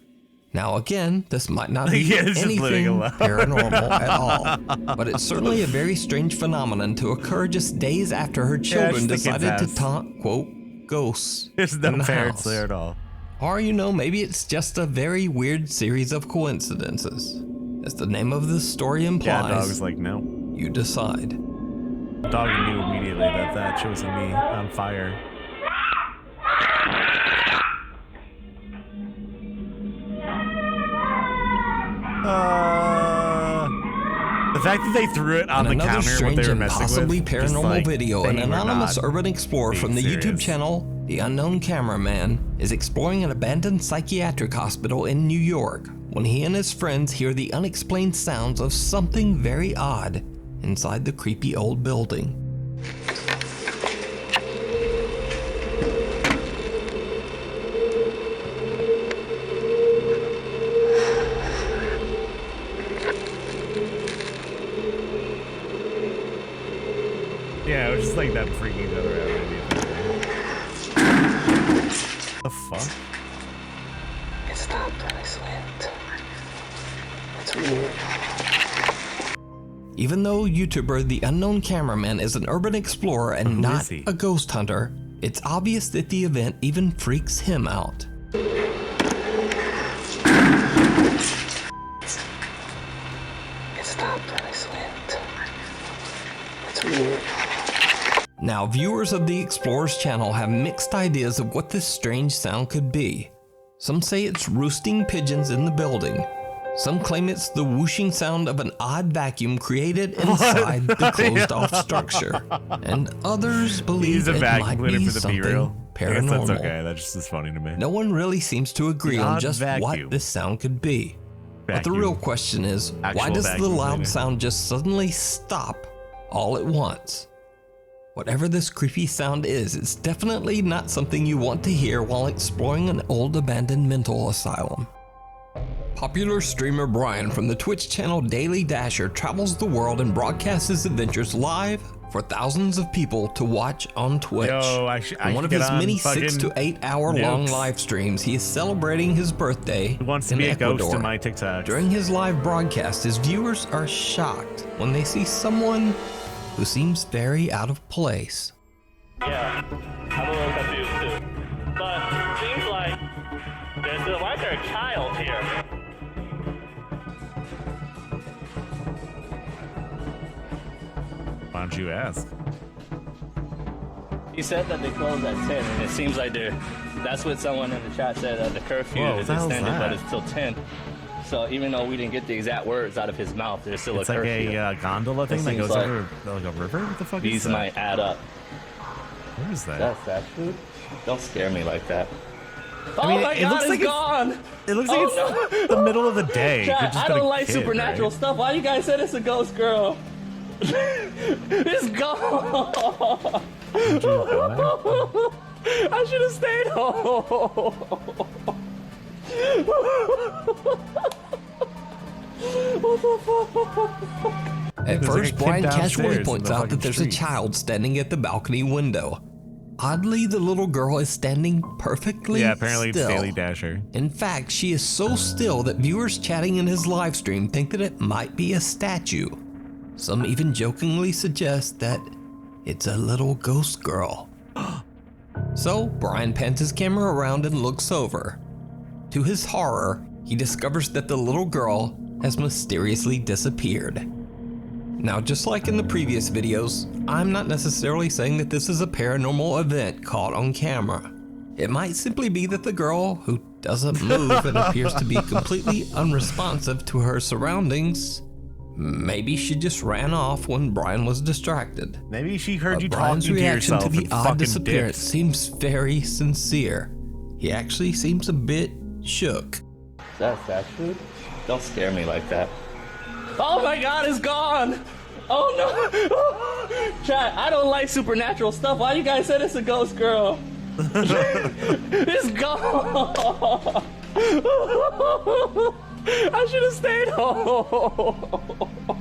Now again, this might not be anything paranormal at all, but it's certainly a very strange phenomenon to occur just days after her children decided to taunt, quote, ghosts There's no in the parents house. there at all. Or, you know, maybe it's just a very weird series of coincidences. As the name of the story implies, Yeah, dog was like, no. You decide. Dog knew immediately that that show was gonna be on fire. The fact that they threw it on the another counter, what strange they were and messing possibly with, just paranormal like, video, they an were anonymous not urban explorer from the being YouTube serious. channel The Unknown Cameraman is exploring an abandoned psychiatric hospital in New York when he and his friends hear the unexplained sounds of something very odd inside the creepy old building. Yeah, it was just like them freaking each other out. The fuck? It stopped when I slipped. It's weird. Even though YouTuber The Unknown Cameraman is an urban explorer and not a ghost hunter, it's obvious that the event even freaks him out. It stopped when I slipped. It's weird. Now, viewers of the Explorer's channel have mixed ideas of what this strange sound could be. Some say it's roosting pigeons in the building. Some claim it's the whooshing sound of an odd vacuum created inside the closed-off structure. And others believe it might be something paranormal. That's okay. That's just as funny to me. No one really seems to agree on Odd just vacuum. what this sound could be. But the Vacuum. real question is, why Actual does the vacuum loud cleaner. sound just suddenly stop all at once? Whatever this creepy sound is, it's definitely not something you want to hear while exploring an old abandoned mental asylum. Popular streamer Brian from the Twitch channel Daily Dasher travels the world and broadcasts his adventures live for thousands of people to watch on Twitch. Yo, In one of his many 6 to 8 hour long nukes. live streams, he is celebrating his birthday Who wants to in be a Ecuador. ghost in my TikTok? During his live broadcast, his viewers are shocked when they see someone who seems very out of place. Yeah, I'm a little confused too. But it seems like why is there a child here? Why don't you ask? He said that they closed at 10, and it seems like that's what someone in the chat said, the curfew Whoa, is what the hell's extended, but that? it's till 10. So even though we didn't get the exact words out of his mouth, there's still It's a like curfew. a gondola thing It that seems goes like over like a river? What the fuck is These that? might add up. Where is that? That's fast food? Don't scare me like that. I mean, oh my it god, looks it's like it's- gone! It looks like it's the middle of the day. Chat, Could've just I been a don't like kid, supernatural right? stuff. Why you guys said it's a ghost girl? It's gone! I should have stayed home. What the fuck? At There's like a first, kid Brian downstairs casually in points the out that fucking there's a street. child standing at the balcony window. Oddly, the little girl is standing perfectly Yeah, apparently still. it's Daily Dasher. In fact, she is so still that viewers chatting in his live stream think that it might be a statue. Some even jokingly suggest that it's a little ghost girl. So, Brian pans his camera around and looks over. To his horror, he discovers that the little girl has mysteriously disappeared. Now, just like in the previous videos, I'm not necessarily saying that this is a paranormal event caught on camera. It might simply be that the girl, who doesn't move and appears to be completely unresponsive to her surroundings, maybe she just ran off when Brian was distracted. Maybe she heard But you Brian's talking to reaction yourself to the and odd fucking disappearance dipped. seems very sincere. He actually seems a bit shook. Is that fast food? Don't scare me like that. Oh my god, it's gone! Oh no! Chat, I don't like supernatural stuff. Why you guys said it's a ghost girl? It's gone! I should have stayed home.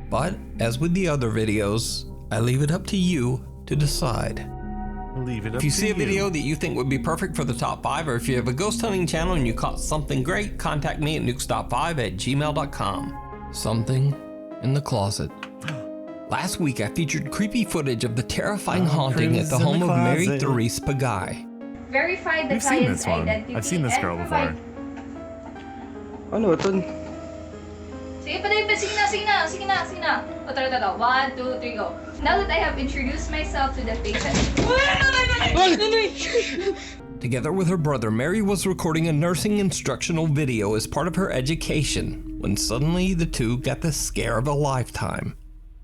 But, as with the other videos, I leave it up to you to decide. Leave it up If you to see a you. video that you think would be perfect for the top 5, or if you have a ghost hunting channel and you caught something great, contact me at nukestop5@gmail.com. Something in the closet. Last week I featured creepy footage of the terrifying haunting at the home of Mary Therese Pagay. Verify the We've seen client's this one. identity. I've seen this girl and before. Ano ito? Sige pa, sige na. O, tara. 1, 2, 3, go. Now that I have introduced myself to the patient. Together with her brother, Mary was recording a nursing instructional video as part of her education, when suddenly the two got the scare of a lifetime.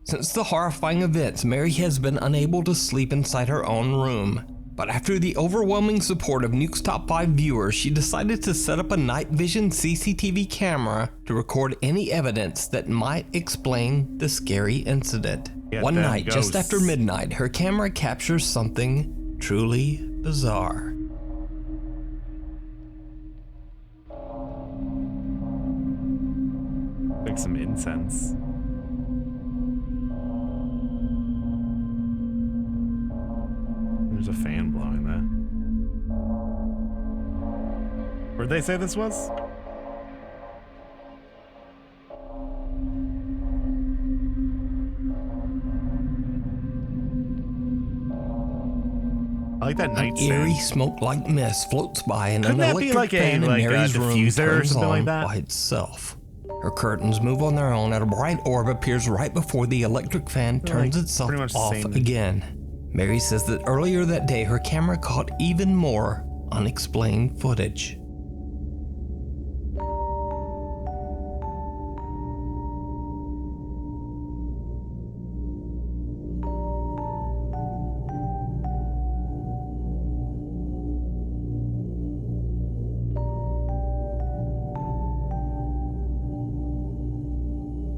Since the horrifying events, Mary has been unable to sleep inside her own room. But after the overwhelming support of Nuke's Top 5 viewers, she decided to set up a night vision CCTV camera to record any evidence that might explain the scary incident. One night, just after midnight, her camera captures something truly bizarre. Like some incense. There's a fan blowing that. Where'd they say this was? I like that An nightstand. eerie smoke-like mist floats by and Couldn't an that be electric like a fan in Mary's room diffuser or turns something like on that? by itself. Her curtains move on their own and a bright orb appears right before the electric fan turns itself pretty much the off same. again. Mary says that earlier that day her camera caught even more unexplained footage.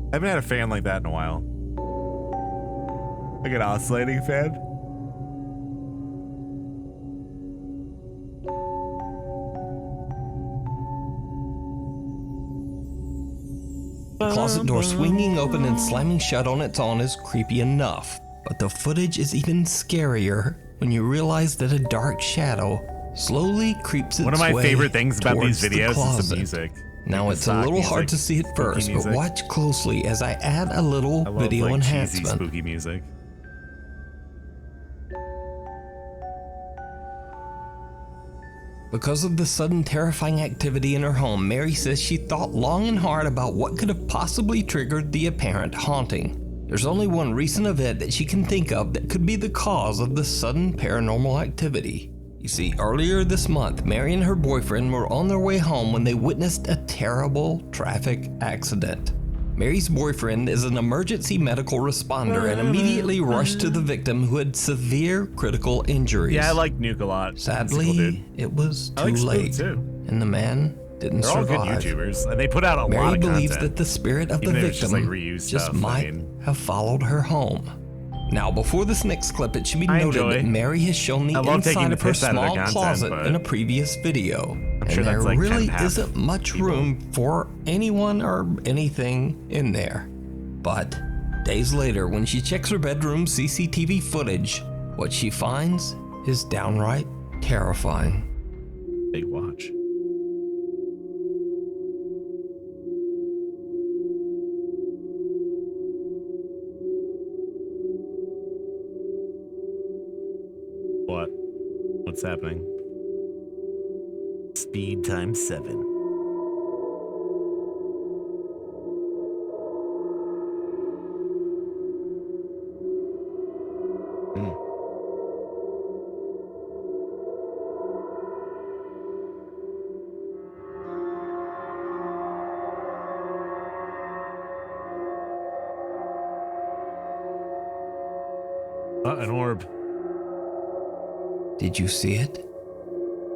I haven't had a fan like that in a while. Like an oscillating fan. The closet door swinging open and slamming shut on its own is creepy enough, but the footage is even scarier when you realize that a dark shadow slowly creeps its way. One of my favorite things about these towards the videos is closet. the music. Now Like the it's a stock little hard music, to see at spooky first, but music. watch closely as I add a little I love, video like, cheesy, enhancement. spooky music. Because of the sudden terrifying activity in her home, Mary says she thought long and hard about what could have possibly triggered the apparent haunting. There's only one recent event that she can think of that could be the cause of the sudden paranormal activity. You see, earlier this month, Mary and her boyfriend were on their way home when they witnessed a terrible traffic accident. Mary's boyfriend is an emergency medical responder and immediately rushed to the victim who had severe critical injuries. Yeah, I like Nuke a lot. Sadly, it was I too like Spook late, too. and the man didn't They're all survive. good YouTubers, and they put out a Mary lot of believes content. that the spirit of Even the if it's victim just, like, reused just stuff, I might mean. have followed her home. Now, before this next clip, it should be I noted enjoy. that Mary has shown the I love taking inside the of her piss out of their small content, closet but in a previous video. I'm sure and there that's like really 10.5 isn't much room for anyone or anything in there. But days later, when she checks her bedroom CCTV footage, what she finds is downright terrifying. Big watch. What? What's happening? Speed times 7. An orb. Did you see it?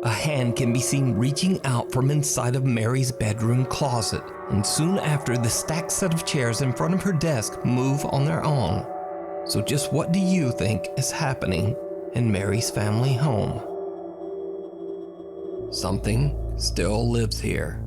A hand can be seen reaching out from inside of Mary's bedroom closet, and soon after, the stacked set of chairs in front of her desk move on their own. So just what do you think is happening in Mary's family home? Something still lives here.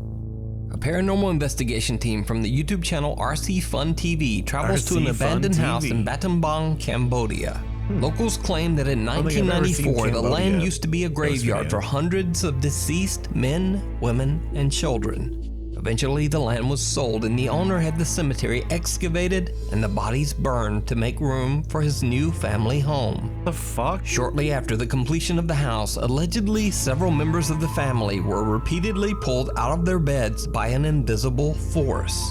A paranormal investigation team from the YouTube channel RC Fun TV travels to an abandoned house in Vidyabum, Cambodia. Locals claim that in 1994, the land used to be a graveyard for hundreds of deceased men, women, and children. Eventually, the land was sold and the owner had the cemetery excavated and the bodies burned to make room for his new family home. The fuck? Shortly after the completion of the house, allegedly several members of the family were repeatedly pulled out of their beds by an invisible force.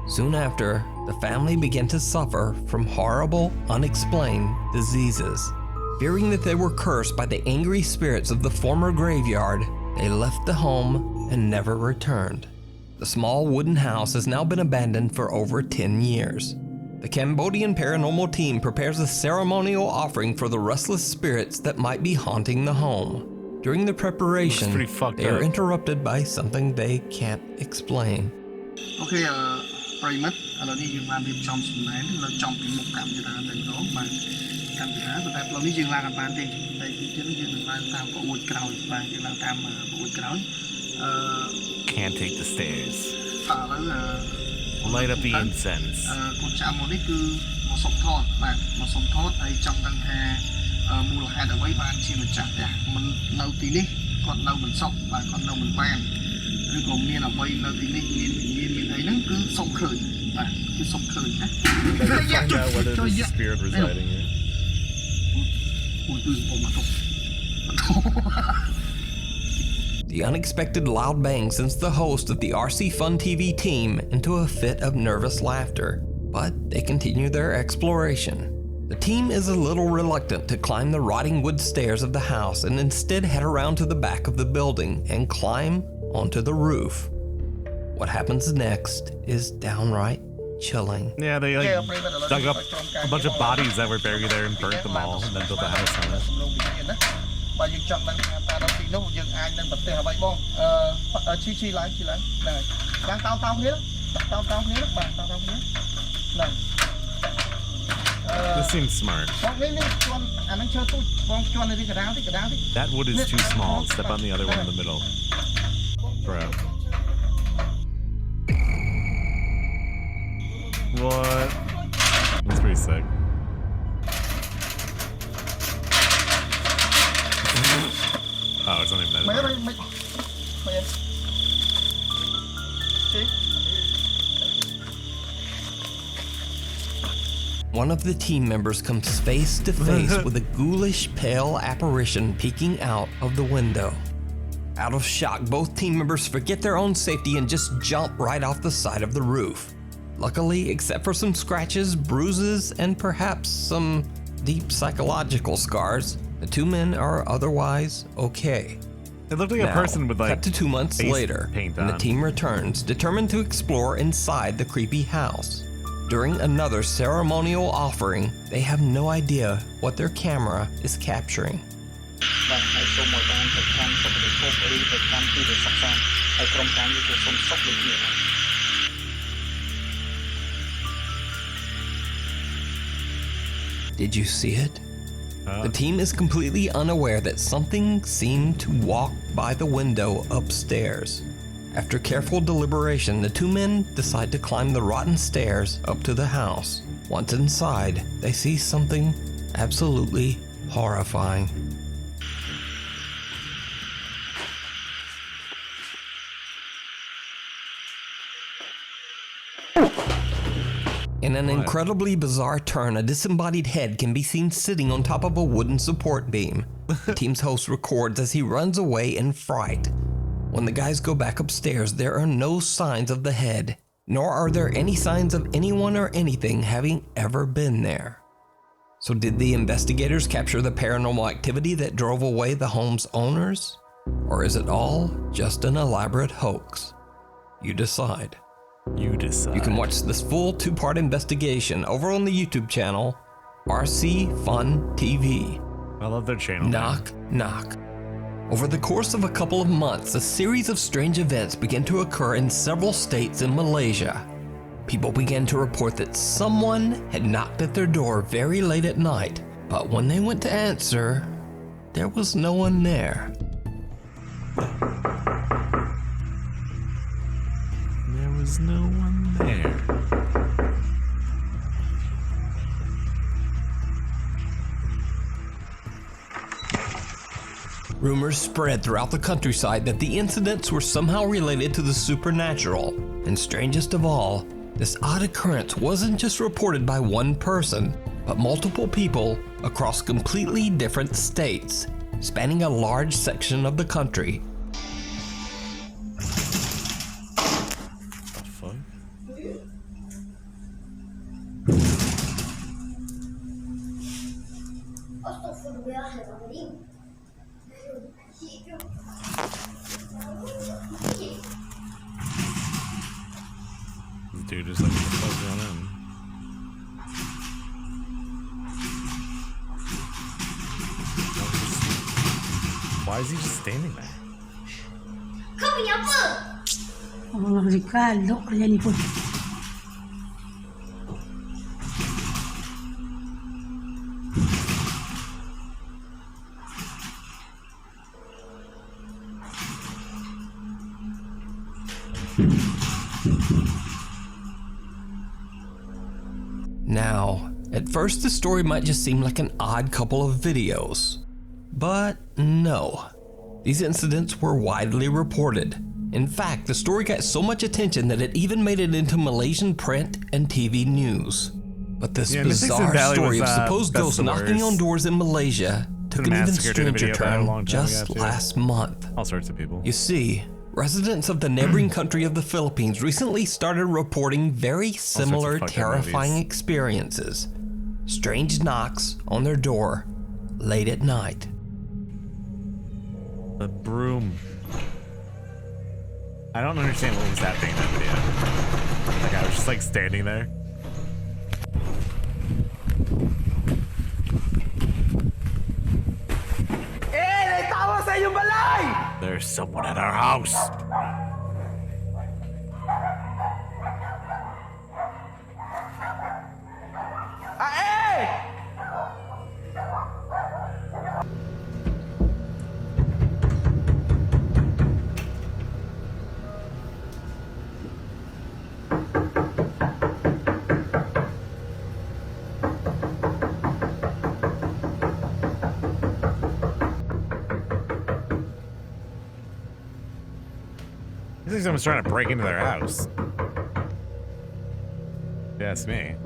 Soon after, the family began to suffer from horrible, unexplained diseases. Fearing that they were cursed by the angry spirits of the former graveyard, they left the home and never returned. The small wooden house has now been abandoned for over 10 years. The Cambodian paranormal team prepares a ceremonial offering for the restless spirits that might be haunting the home. During the preparation, they are interrupted by something they can't explain. Okay, ប្រិមិត្តឥឡូវនេះយើងបានរៀបចំសំណែននៅចំពីមុខកម្មវិធីតែម្ដងបាទកម្មវិធីតែផ្លូវនេះយើងឡើងអត់បានទេតែទីទៀតយើងនឹងឡើងតាមប្រួយក្រោយបាទយើងឡើងតាមប្រួយក្រោយ Can't take the stairs. ឥឡូវ Light up the incense. កូនចាំមកនេះគឺមកសុំថតបាទមកសុំថតហើយចង់ដឹងថាមូលហេតុអ្វីបានជាម្ចាស់ផ្ទះមិននៅទីនេះគាត់នៅមិនសុខបាទគាត់នៅមិនបានឬក៏មានអ្វីនៅទីនេះមានអីហ្នឹងគឺសុំឃើញបាទគឺសុំឃើញណា Find out whether there's a spirit residing here. The unexpected loud bang sends the host of the RC Fun TV team into a fit of nervous laughter, but they continue their exploration. The team is a little reluctant to climb the rotting wood stairs of the house and instead head around to the back of the building and climb onto the roof. What happens next is downright chilling. Yeah, they like dug up a bunch of bodies that were buried there and burnt them all and then built a house on it. បើយើងចង់ដឹងថាតើដល់ទីនោះយើងអាចនឹងប្រទេសអ្វីបងឈីឡើងហ្នឹងឡើងតោគ្នាគ្នាបាទតោគ្នាហ្នឹង This seems smart. That wood is too small. Step on the other one in the middle. Bro. What? That's pretty sick. Oh, it's not even that. One of the team members comes face to face with a ghoulish, pale apparition peeking out of the window. Out of shock, both team members forget their own safety and just jump right off the side of the roof. Luckily, except for some scratches, bruises, and perhaps some deep psychological scars, the two men are otherwise okay. It looked like a person with like cut to 2 months later, and the team returns, determined to explore inside the creepy house. During another ceremonial offering, they have no idea what their camera is capturing. Did you see it? The team is completely unaware that something seemed to walk by the window upstairs. After careful deliberation, the two men decide to climb the rotten stairs up to the house. Once inside, they see something absolutely horrifying. In an incredibly bizarre turn, a disembodied head can be seen sitting on top of a wooden support beam. The team's host records as he runs away in fright. When the guys go back upstairs, there are no signs of the head, nor are there any signs of anyone or anything having ever been there. So did the investigators capture the paranormal activity that drove away the home's owners? Or is it all just an elaborate hoax? You decide. You decide. You can watch this full 2-part investigation over on the YouTube channel, RC Fun TV. I love their channel. Knock, knock. Over the course of a couple of months, a series of strange events began to occur in several states in Malaysia. People began to report that someone had knocked at their door very late at night, but when they went to answer, there was no one there. There was no one there. Rumors spread throughout the countryside that the incidents were somehow related to the supernatural. And strangest of all, this odd occurrence wasn't just reported by one person, but multiple people across completely different states, spanning a large section of the country. This dude is like, what the fuck's going on? Why is he just standing there? Kau punya apa? Allah kalau kerja ni pun. Now, at first the story might just seem like an odd couple of videos. But no, these incidents were widely reported. In fact, the story got so much attention that it even made it into Malaysian print and TV news. But this bizarre story of supposed ghosts knocking on doors in Malaysia took an even stranger turn just last month. All sorts of people. You see, residents of the neighboring country of the Philippines recently started reporting very similar terrifying experiences. Strange knocks on their door late at night. The broom. I don't understand what was happening in that video. Like, I was just like standing there. There's someone at our house. I think someone's trying to break into their house. Yeah, it's me.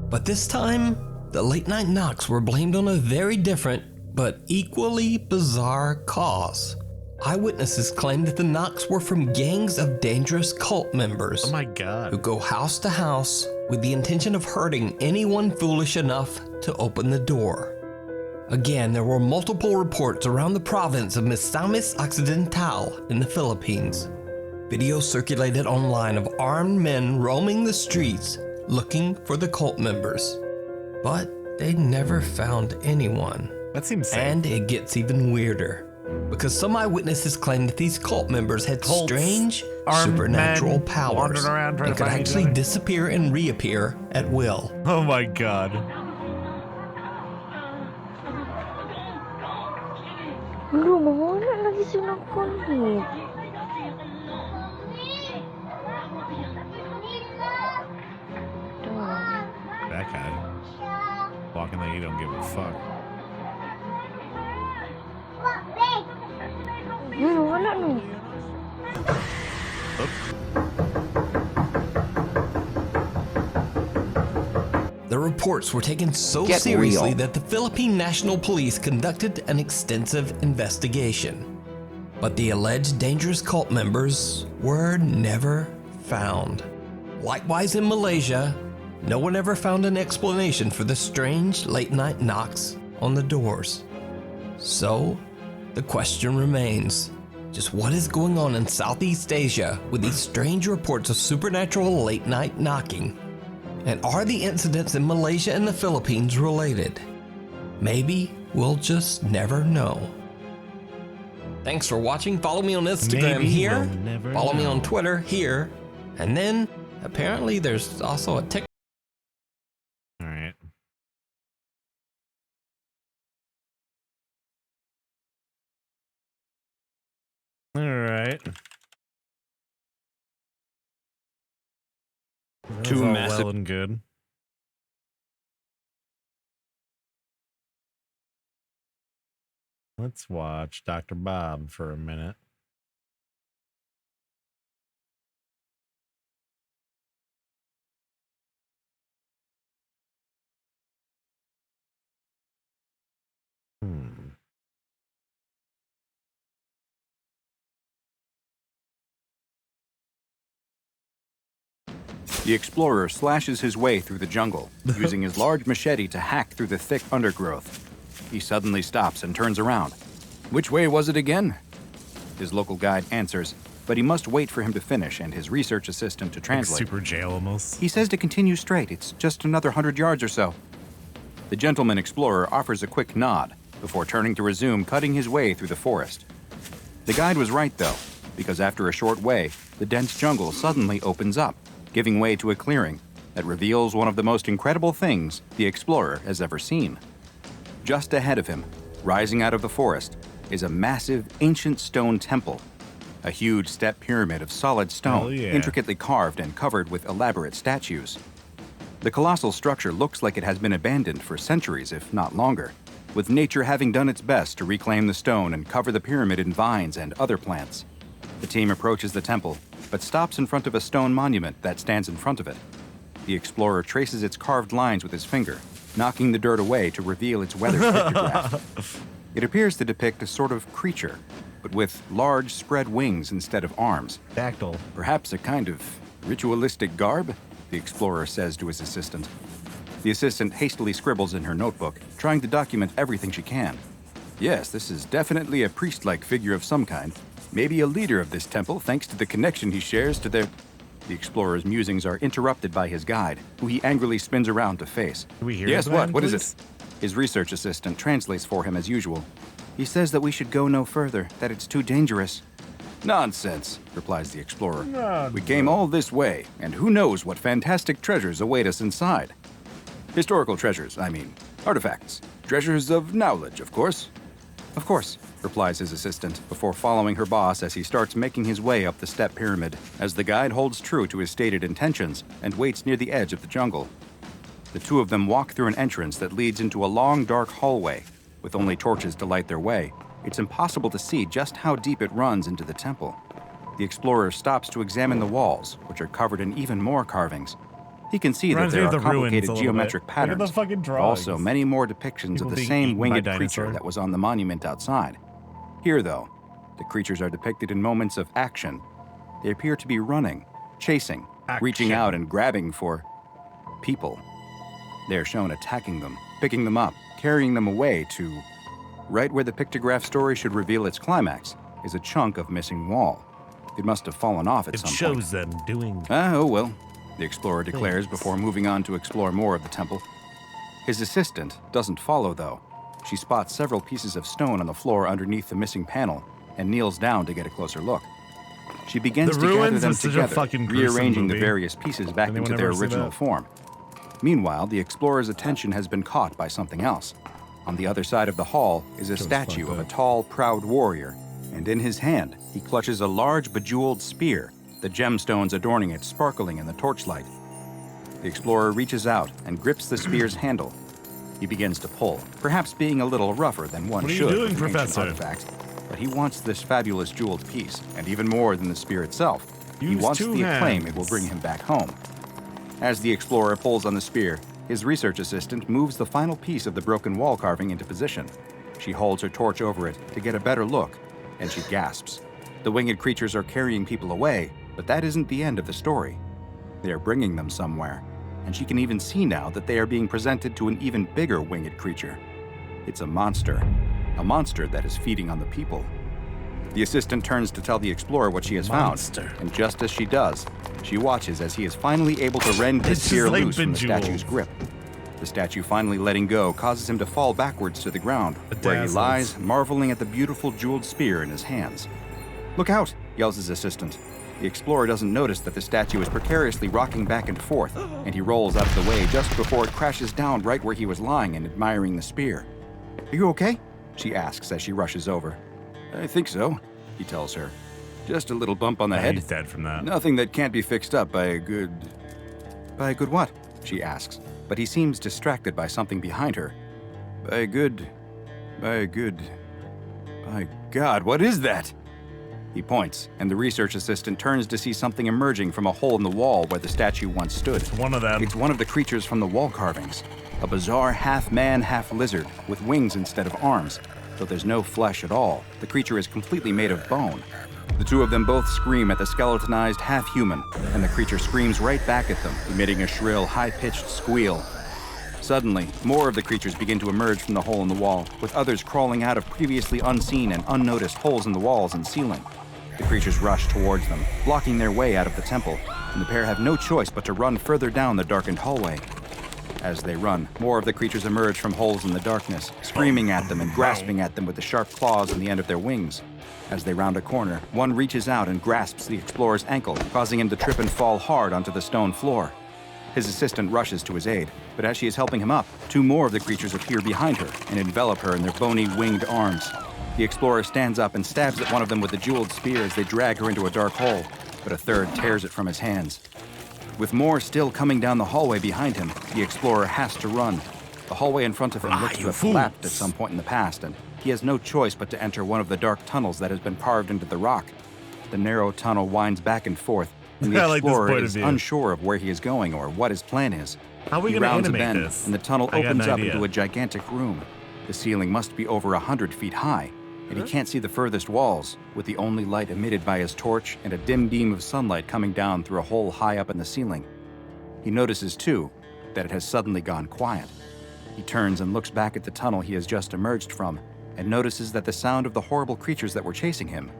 But this time, the late night knocks were blamed on a very different but equally bizarre cause. Eyewitnesses claimed that the knocks were from gangs of dangerous cult members. Oh my God. Who go house to house with the intention of hurting anyone foolish enough to open the door. Again, there were multiple reports around the province of Misamis Occidental in the Philippines. Videos circulated online of armed men roaming the streets looking for the cult members. But they never found anyone. That seems safe. And it gets even weirder, because some eyewitnesses claim that these cult members had strange, supernatural powers and could actually disappear and reappear at will. Oh my God. Lu mau lagi sunat kulit. That guy. Walking like he don't give a fuck. Wala no. The reports were taken so seriously that the Philippine National Police conducted an extensive investigation. But the alleged dangerous cult members were never found. Likewise in Malaysia, no one ever found an explanation for the strange late-night knocks on the doors. So, the question remains, just what is going on in Southeast Asia with these strange reports of supernatural late-night knocking? And are the incidents in Malaysia and the Philippines related? Maybe We'll just never know. Thanks for watching. Follow me on Instagram Maybe here. we'll never Follow me on know. Twitter here. And then apparently there's also a TikTok. All right. All right. That's Two all massive- well and good. Let's watch Dr. Bob for a minute. The explorer slashes his way through the jungle, using his large machete to hack through the thick undergrowth. He suddenly stops and turns around. Which way was it again? His local guide answers, but he must wait for him to finish and his research assistant to translate. Like super jail almost. He says to continue straight. It's just another 100 yards or so. The gentleman explorer offers a quick nod before turning to resume cutting his way through the forest. The guide was right, though, because after a short way, the dense jungle suddenly opens up, giving way to a clearing that reveals one of the most incredible things the explorer has ever seen. Just ahead of him, rising out of the forest, is a massive ancient stone temple, a huge step pyramid of solid stone, Hell yeah. intricately carved and covered with elaborate statues. The colossal structure looks like it has been abandoned for centuries, if not longer, with nature having done its best to reclaim the stone and cover the pyramid in vines and other plants. The team approaches the temple, but stops in front of a stone monument that stands in front of it. The explorer traces its carved lines with his finger, knocking the dirt away to reveal its weathered pictograph. It appears to depict a sort of creature, but with large spread wings instead of arms. Dactyl. Perhaps a kind of ritualistic garb, the explorer says to his assistant. The assistant hastily scribbles in her notebook, trying to document everything she can. Yes, this is definitely a priest-like figure of some kind. Maybe a leader of this temple, thanks to the connection he shares to their... The explorer's musings are interrupted by his guide, who he angrily spins around to face. Can we hear Yes, his what? line, What is please? it? His research assistant translates for him as usual. He says that we should go no further, that it's too dangerous. Nonsense, replies the explorer. We came all this way, and who knows what fantastic treasures await us inside. Historical treasures, I mean. Artifacts. Treasures of knowledge, of course. Of course, replies his assistant, before following her boss as he starts making his way up the step pyramid, as the guide holds true to his stated intentions and waits near the edge of the jungle. The two of them walk through an entrance that leads into a long, dark hallway. With only torches to light their way, it's impossible to see just how deep it runs into the temple. The explorer stops to examine the walls, which are covered in even more carvings. He can see that Reminds me there of are the ruins a complicated little geometric bit. Look at patterns, the fucking but drawings. also many more depictions People of the being same eaten by winged dinosaur. creature that was on the monument outside. Here, though, the creatures are depicted in moments of action. They appear to be running, chasing, reaching out and grabbing for people. They are shown attacking them, picking them up, carrying them away to... Right where the pictograph story should reveal its climax is a chunk of missing wall. It must have fallen off at It some point. shows them doing... Oh well, the explorer declares before moving on to explore more of the temple. His assistant doesn't follow, though. She spots several pieces of stone on the floor underneath the missing panel and kneels down to get a closer look. She begins The to gather Ruins them is such a together, fucking gruesome rearranging the movie. various pieces back Anyone into their ever see original that? form. Meanwhile, the explorer's attention has been caught by something else. On the other side of the hall is a statue of a tall, proud warrior, and in his hand, he clutches a large bejeweled spear, the gemstones adorning it sparkling in the torchlight. The explorer reaches out and grips the spear's handle. He begins to pull, perhaps being a little rougher than one What are you should doing, with an ancient Professor? artifact, but he wants this fabulous jeweled piece, and even more than the spear itself. He Use wants two the acclaim it hands. will bring him back home. As the explorer pulls on the spear, his research assistant moves the final piece of the broken wall carving into position. She holds her torch over it to get a better look, and she gasps. The winged creatures are carrying people away, but that isn't the end of the story. They are bringing them somewhere, and she can even see now that they are being presented to an even bigger winged creature. It's a monster that is feeding on the people. The assistant turns to tell the explorer what she has found, and just as she does, she watches as he is finally able to rend his It's just spear like loose from the Bejeweled. statue's grip. The statue finally letting go causes him to fall backwards to the ground, where he lies, marveling at the beautiful jeweled spear in his hands. "Look out!" yells his assistant. The explorer doesn't notice that the statue is precariously rocking back and forth, and he rolls out of the way just before it crashes down right where he was lying and admiring the spear. "Are you okay?" she asks as she rushes over. "I think so," he tells her. "Just a little bump on the head. He's dead from that. Nothing that can't be fixed up by a good..." "By a good what?" she asks, but he seems distracted by something behind her. By God, what is that?" He points, and the research assistant turns to see something emerging from a hole in the wall where the statue once stood. It's one of them. It's one of the creatures from the wall carvings. A bizarre half-man, half-lizard with wings instead of arms. Though there's no flesh at all, the creature is completely made of bone. The two of them both scream at the skeletonized half-human, and the creature screams right back at them, emitting a shrill, high-pitched squeal. Suddenly, more of the creatures begin to emerge from the hole in the wall, with others crawling out of previously unseen and unnoticed holes in the walls and ceiling. The creatures rush towards them, blocking their way out of the temple, and the pair have no choice but to run further down the darkened hallway. As they run, more of the creatures emerge from holes in the darkness, screaming at them and grasping at them with the sharp claws on the end of their wings. As they round a corner, one reaches out and grasps the explorer's ankle, causing him to trip and fall hard onto the stone floor. His assistant rushes to his aid, but as she is helping him up, two more of the creatures appear behind her and envelop her in their bony, winged arms. The explorer stands up and stabs at one of them with the jeweled spear as they drag her into a dark hole, but a third tears it from his hands. With more still coming down the hallway behind him, the explorer has to run. The hallway in front of him looks to have collapsed at some point in the past, and he has no choice but to enter one of the dark tunnels that has been carved into the rock. The narrow tunnel winds back and forth, and the explorer is unsure of where he is going or what his plan is. How are we He going to rounds a animate bend, this? and the tunnel I got opens an up idea. into a gigantic room. The ceiling must be over 100 feet high, and he can't see the furthest walls, with the only light emitted by his torch and a dim beam of sunlight coming down through a hole high up in the ceiling. He notices, too, that it has suddenly gone quiet. He turns and looks back at the tunnel he has just emerged from, and notices that the sound of the horrible creatures that were chasing him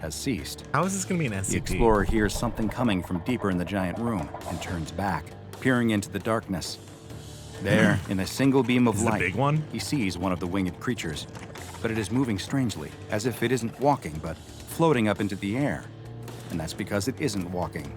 has ceased. How is this going to be an SCP? The explorer hears something coming from deeper in the giant room and turns back, peering into the darkness. There, in a single beam of light, big one? he sees one of the winged creatures, but it is moving strangely, as if it isn't walking, but floating up into the air. And that's because it isn't walking.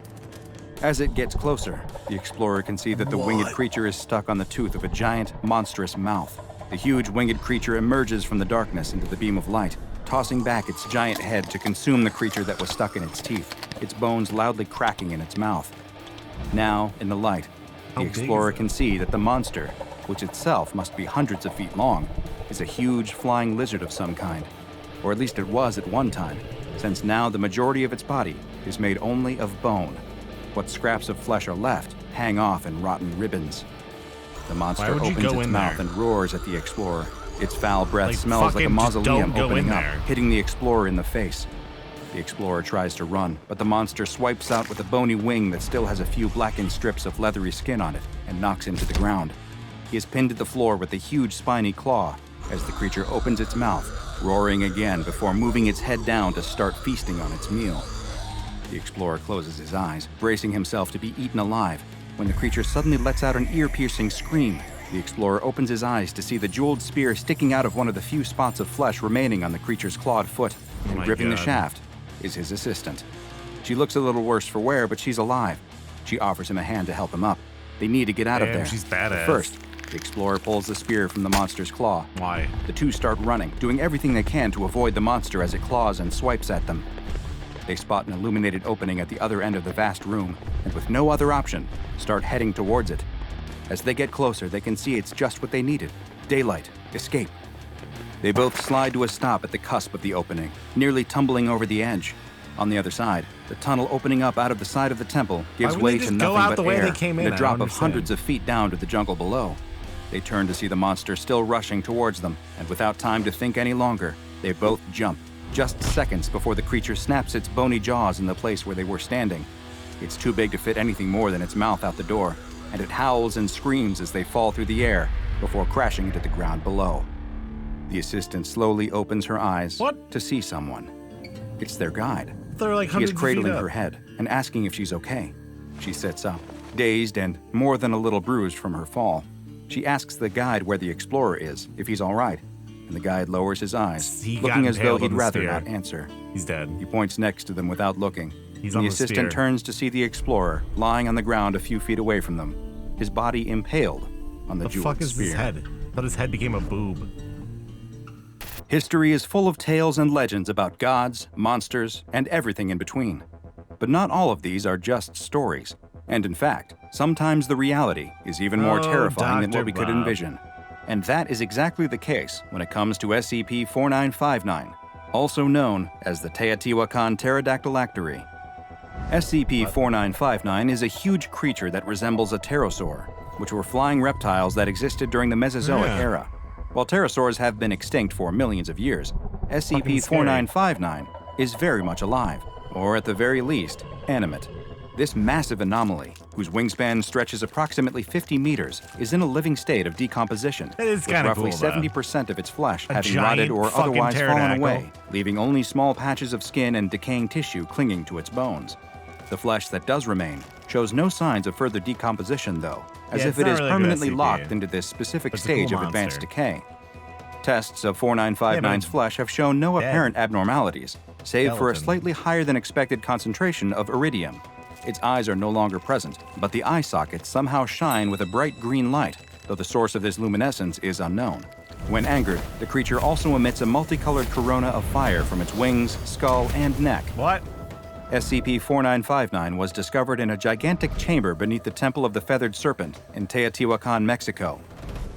As it gets closer, the explorer can see that the winged creature is stuck on the tooth of a giant, monstrous mouth. The huge winged creature emerges from the darkness into the beam of light, tossing back its giant head to consume the creature that was stuck in its teeth, its bones loudly cracking in its mouth. Now, in the light, the explorer can see that the monster, which itself must be hundreds of feet long, is a huge flying lizard of some kind. Or at least it was at one time, since now the majority of its body is made only of bone. What scraps of flesh are left hang off in rotten ribbons. The monster opens its mouth and roars at the explorer. Its foul breath smells like a mausoleum opening up, hitting the explorer in the face. The explorer tries to run, but the monster swipes out with a bony wing that still has a few blackened strips of leathery skin on it and knocks him to the ground. He is pinned to the floor with a huge spiny claw as the creature opens its mouth, roaring again before moving its head down to start feasting on its meal. The explorer closes his eyes, bracing himself to be eaten alive, when the creature suddenly lets out an ear-piercing scream. The explorer opens his eyes to see the jeweled spear sticking out of one of the few spots of flesh remaining on the creature's clawed foot, and gripping the shaft is his assistant. She looks a little worse for wear, but she's alive. She offers him a hand to help him up. They need to get out of there. She's badass. But first, the explorer pulls the spear from the monster's claw. Why? The two start running, doing everything they can to avoid the monster as it claws and swipes at them. They spot an illuminated opening at the other end of the vast room, and with no other option, start heading towards it. As they get closer, they can see it's just what they needed: daylight, escape. They both slide to a stop at the cusp of the opening, nearly tumbling over the edge. On the other side, the tunnel opening up out of the side of the temple gives way to nothing but air and a drop of hundreds of feet down to the jungle below. They turn to see the monster still rushing towards them, and without time to think any longer, they both jump, just seconds before the creature snaps its bony jaws in the place where they were standing. It's too big to fit anything more than its mouth out the door, and it howls and screams as they fall through the air before crashing into the ground below. The assistant slowly opens her eyes to see someone. It's their guide. They're like He is hundreds of feet cradling up. her head and asking if she's okay. She sits up, dazed and more than a little bruised from her fall. She asks the guide where the explorer is, if he's all right, and the guide lowers his eyes, He looking got as though impaled he'd on the rather spear. not answer. He's dead. He points next to them without looking. He's And on the the assistant spear. turns to see the explorer lying on the ground a few feet away from them, his body impaled on the The jeweled fuck is spear. his head? I thought his head became a boob. History is full of tales and legends about gods, monsters, and everything in between. But not all of these are just stories. And in fact, sometimes the reality is even more terrifying than Dr. what we could Bob. envision. And that is exactly the case when it comes to SCP-4959, also known as the Teotihuacan pterodactylactory. SCP-4959 is a huge creature that resembles a pterosaur, which were flying reptiles that existed during the Mesozoic era. While pterosaurs have been extinct for millions of years, SCP-4959 is very much alive, or at the very least, animate. This massive anomaly, whose wingspan stretches approximately 50 meters, is in a living state of decomposition, with kinda roughly cool, though. 70% of its flesh A having rotted giant or fucking otherwise fallen pterodactyl. away, leaving only small patches of skin and decaying tissue clinging to its bones. The flesh that does remain shows no signs of further decomposition, though, as Yeah, if it's it not is really a good permanently SCP. locked into this specific It's a cool stage of advanced monster. decay. Tests of 4959's flesh have shown no apparent abnormalities, save for a Skeleton. slightly higher than expected concentration of iridium. Its eyes are no longer present, but the eye sockets somehow shine with a bright green light, though the source of this luminescence is unknown. When angered, the creature also emits a multicolored corona of fire from its wings, skull, and neck. What? SCP-4959 was discovered in a gigantic chamber beneath the Temple of the Feathered Serpent in Teotihuacan, Mexico.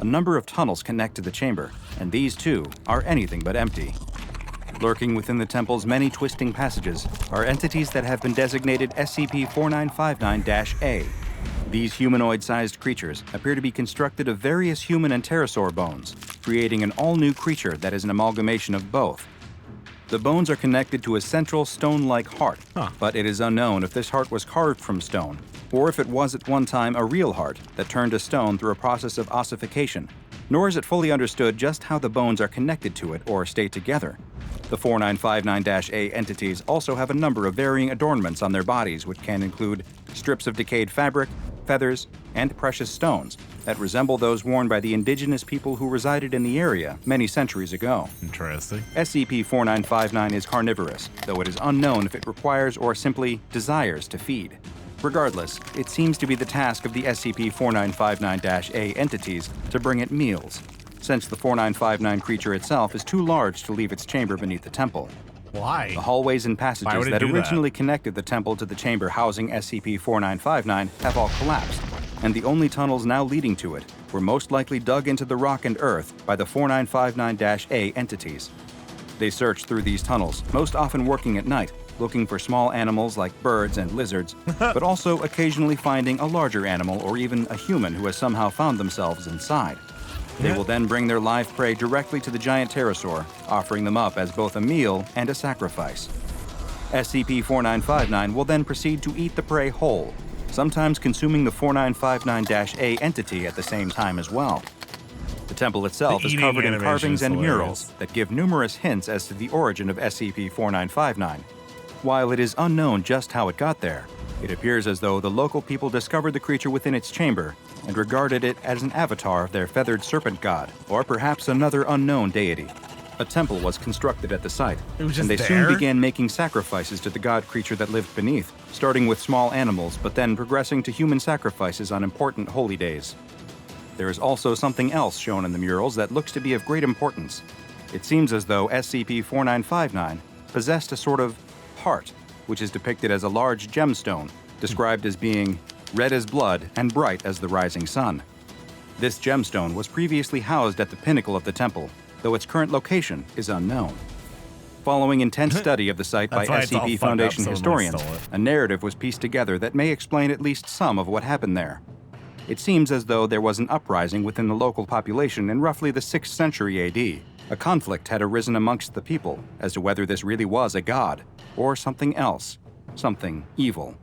A number of tunnels connect to the chamber, and these too are anything but empty. Lurking within the temple's many twisting passages are entities that have been designated SCP-4959-A. These humanoid-sized creatures appear to be constructed of various human and pterosaur bones, creating an all-new creature that is an amalgamation of both. The bones are connected to a central stone-like heart, but it is unknown if this heart was carved from stone, or if it was at one time a real heart that turned to stone through a process of ossification, nor is it fully understood just how the bones are connected to it or stay together. The 4959-A entities also have a number of varying adornments on their bodies, which can include strips of decayed fabric, feathers, and precious stones that resemble those worn by the indigenous people who resided in the area many centuries ago. Interesting. SCP-4959 is carnivorous, though it is unknown if it requires or simply desires to feed. Regardless, it seems to be the task of the SCP-4959-A entities to bring it meals, since the 4959 creature itself is too large to leave its chamber beneath the temple. Why? The hallways and Why passages would it that do that? originally connected the temple to the chamber housing SCP-4959 have all collapsed, and the only tunnels now leading to it were most likely dug into the rock and earth by the 4959-A entities. They searched through these tunnels, most often working at night, looking for small animals like birds and lizards, but also occasionally finding a larger animal or even a human who has somehow found themselves inside. They will then bring their live prey directly to the giant pterosaur, offering them up as both a meal and a sacrifice. SCP-4959 will then proceed to eat the prey whole, sometimes consuming the 4959-A entity at the same time as well. The temple itself is eating covered in animation carvings is and hilarious. murals that give numerous hints as to the origin of SCP-4959. While it is unknown just how it got there, it appears as though the local people discovered the creature within its chamber and regarded it as an avatar of their feathered serpent god, or perhaps another unknown deity. A temple was constructed at the site, It was and just they there? soon began making sacrifices to the god creature that lived beneath, starting with small animals but then progressing to human sacrifices on important holy days. There is also something else shown in the murals that looks to be of great importance. It seems as though SCP-4959 possessed a sort of heart, which is depicted as a large gemstone, described as being red as blood and bright as the rising sun. This gemstone was previously housed at the pinnacle of the temple, though its current location is unknown. Following intense study of the site by That's why it's all SCP fucked up, Foundation someone historians, stole it. a narrative was pieced together that may explain at least some of what happened there. It seems as though there was an uprising within the local population in roughly the 6th century AD. A conflict had arisen amongst the people as to whether this really was a god, or something else, something evil.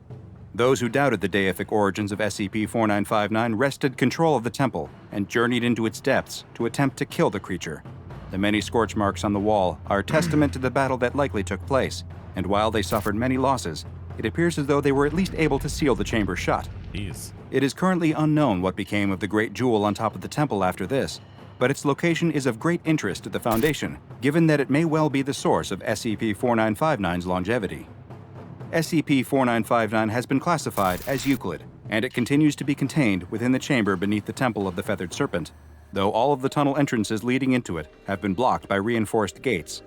Those who doubted the deific origins of SCP-4959 wrested control of the temple and journeyed into its depths to attempt to kill the creature. The many scorch marks on the wall are a testament to the battle that likely took place, and while they suffered many losses, it appears as though they were at least able to seal the chamber shut, Jeez. It is currently unknown what became of the great jewel on top of the temple after this, but its location is of great interest to the Foundation, given that it may well be the source of SCP-4959's longevity. SCP-4959 has been classified as Euclid, and it continues to be contained within the chamber beneath the Temple of the Feathered Serpent, though all of the tunnel entrances leading into it have been blocked by reinforced gates.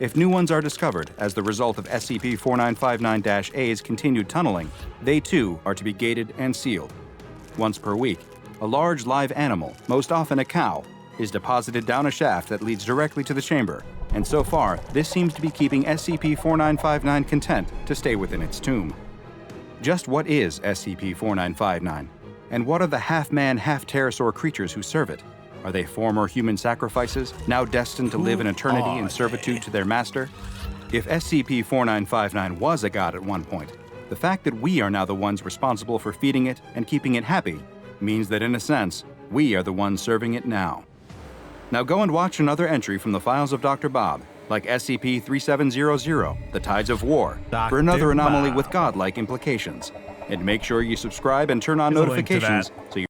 If new ones are discovered as the result of SCP-4959-A's continued tunneling, they too are to be gated and sealed. Once per week, a large live animal, most often a cow, is deposited down a shaft that leads directly to the chamber, and so far, this seems to be keeping SCP-4959 content to stay within its tomb. Just what is SCP-4959? And what are the half-man, half-pterosaur creatures who serve it? Are they former human sacrifices, now destined to live in eternity in servitude to their master? If SCP-4959 was a god at one point, the fact that we are now the ones responsible for feeding it and keeping it happy means that, in a sense, we are the ones serving it now. Now go and watch another entry from the files of Dr. Bob, like SCP-3700, The Tides of War, for another anomaly with godlike implications. And make sure you subscribe and turn on notifications so you...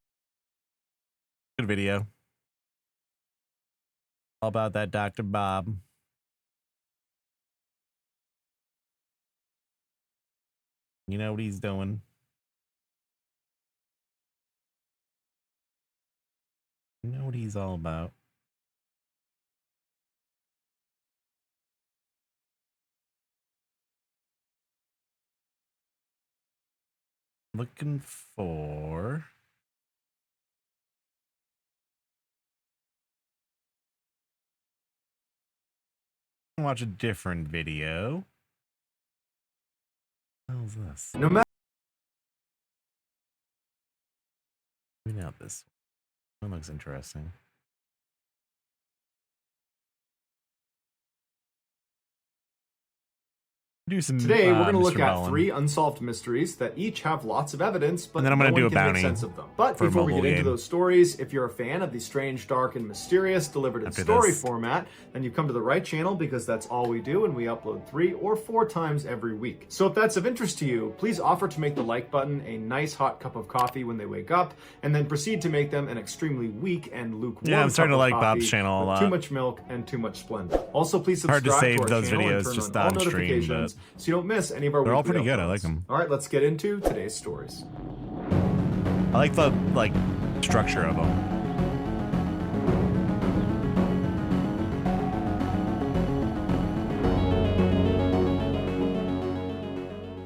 Good video. All about that Dr. Bob. You know what he's doing. You know what he's all about. Looking for... watch a different video. What the hell is this? No matter. Maybe not this one. That looks interesting. Do some, Today, we're going to look Mr. at Mullen. 3 unsolved mysteries that each have lots of evidence, but And then I'm no gonna do one a can make bounty sense of them. But for a before we mobile get into game. those stories, if you're a fan of the strange, dark, and mysterious delivered in After story this. format, then you've come to the right channel because that's all we do, and we upload 3 or 4 times every week. So if that's of interest to you, please offer to make the like button a nice hot cup of coffee when they wake up, and then proceed to make them an extremely weak and lukewarm Yeah, I'm starting cup to of like Bob's coffee channel a with lot. too much milk and too much splendor. Also, please Hard subscribe to save our those channel and videos turn just on all on stream, notifications but so you don't miss any of our they're all weekly pretty good. I uploads. like them. All right, let's get into today's stories. I like the structure of them.